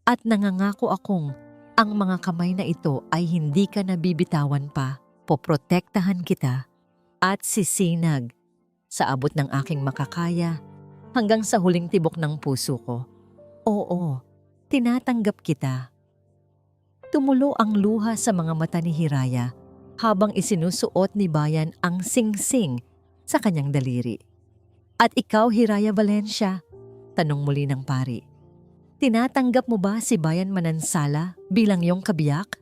At nangangako akong ang mga kamay na ito ay hindi ka na bibitawan pa. Poprotektahan kita at sisinag sa abot ng aking makakaya hanggang sa huling tibok ng puso ko. Oo, tinatanggap kita. Tumulo ang luha sa mga mata ni Hiraya habang isinusuot ni Bayan ang singsing sa kanyang daliri. At ikaw, Hiraya Valencia? Tanong muli ng pari. Tinatanggap mo ba si Bayan Manansala bilang iyong kabiyak?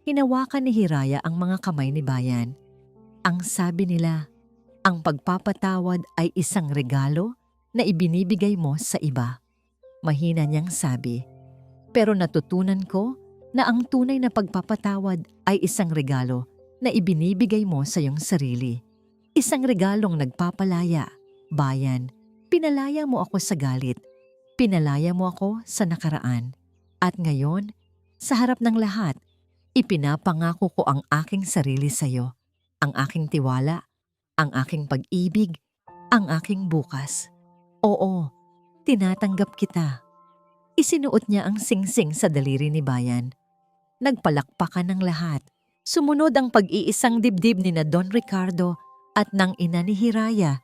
Hinawakan ni Hiraya ang mga kamay ni Bayan. Ang sabi nila, ang pagpapatawad ay isang regalo na ibinibigay mo sa iba. Mahina niyang sabi. Pero natutunan ko na ang tunay na pagpapatawad ay isang regalo na ibinibigay mo sa iyong sarili. Isang regalong nagpapalaya. Bayan, pinalaya mo ako sa galit. Pinalaya mo ako sa nakaraan. At ngayon, sa harap ng lahat, ipinapangako ko ang aking sarili sa iyo. Ang aking tiwala, ang aking pag-ibig, ang aking bukas. Oo, tinatanggap kita. Isinuot niya ang singsing sa daliri ni Bayan. Nagpalakpakan ng lahat. Sumunod ang pag-iisang dibdib ni na Don Ricardo at ng ina ni Hiraya.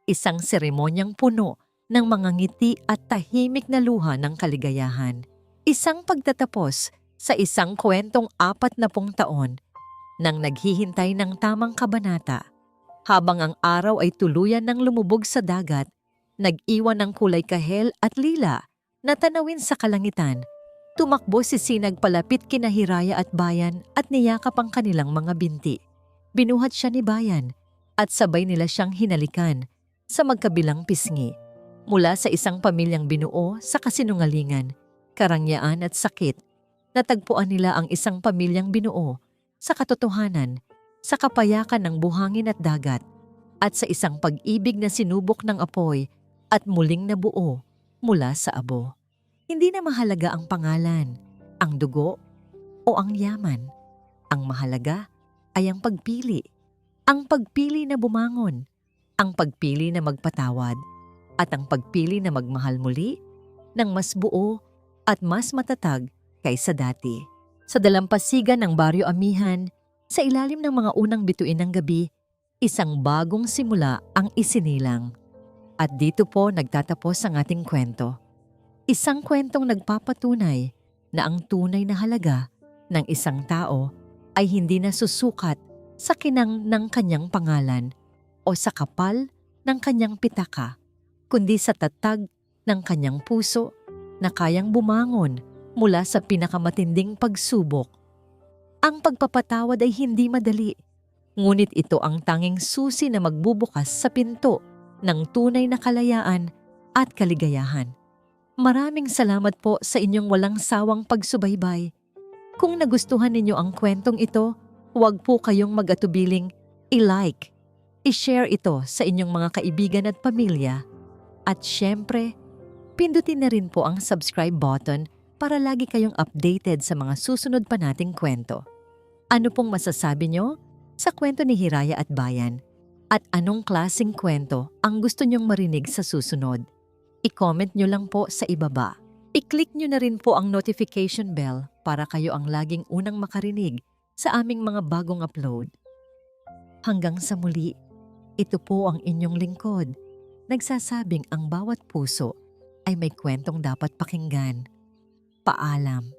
Isang seremonyang puno ng mga ngiti at tahimik na luha ng kaligayahan. Isang pagtatapos sa isang kwentong 40 taon nang naghihintay ng tamang kabanata. Habang ang araw ay tuluyan ng lumubog sa dagat, nag-iwan ng kulay kahel at lila na tanawin sa kalangitan. Tumakbo si Sinag palapit kina Hiraya at Bayan at niyakap ang kanilang mga binti. Binuhat siya ni Bayan at sabay nila siyang hinalikan sa magkabilang pisngi. Mula sa isang pamilyang binuo sa kasinungalingan, karangyaan at sakit, natagpuan nila ang isang pamilyang binuo sa katotohanan, sa kapayakan ng buhangin at dagat, at sa isang pag-ibig na sinubok ng apoy at muling nabuo mula sa abo. Hindi na mahalaga ang pangalan, ang dugo, o ang yaman. Ang mahalaga ay ang pagpili. Ang pagpili na bumangon, ang pagpili na magpatawad, at ang pagpili na magmahal muli ng mas buo at mas matatag kaysa dati. Sa dalampasigan ng Baryo Amihan, sa ilalim ng mga unang bituin ng gabi, isang bagong simula ang isinilang. At dito po nagtatapos ang ating kwento. Isang kwentong nagpapatunay na ang tunay na halaga ng isang tao ay hindi nasusukat sa kinang ng kanyang pangalan o sa kapal ng kanyang pitaka, kundi sa tatag ng kanyang puso na kayang bumangon mula sa pinakamatinding pagsubok. Ang pagpapatawad ay hindi madali, ngunit ito ang tanging susi na magbubukas sa pinto ng tunay na kalayaan at kaligayahan. Maraming salamat po sa inyong walang sawang pagsubaybay. Kung nagustuhan ninyo ang kwentong ito, huwag po kayong mag-atubiling i-like, i-share ito sa inyong mga kaibigan at pamilya. At syempre, pindutin na rin po ang subscribe button para lagi kayong updated sa mga susunod pa nating kwento. Ano pong masasabi nyo sa kwento ni Hiraya at Bayan? At anong klaseng kwento ang gusto nyong marinig sa susunod? I-comment nyo lang po sa ibaba. I-click nyo na rin po ang notification bell para kayo ang laging unang makarinig sa aming mga bagong upload. Hanggang sa muli, ito po ang inyong lingkod. Nagsasabing ang bawat puso ay may kwentong dapat pakinggan. Paalam.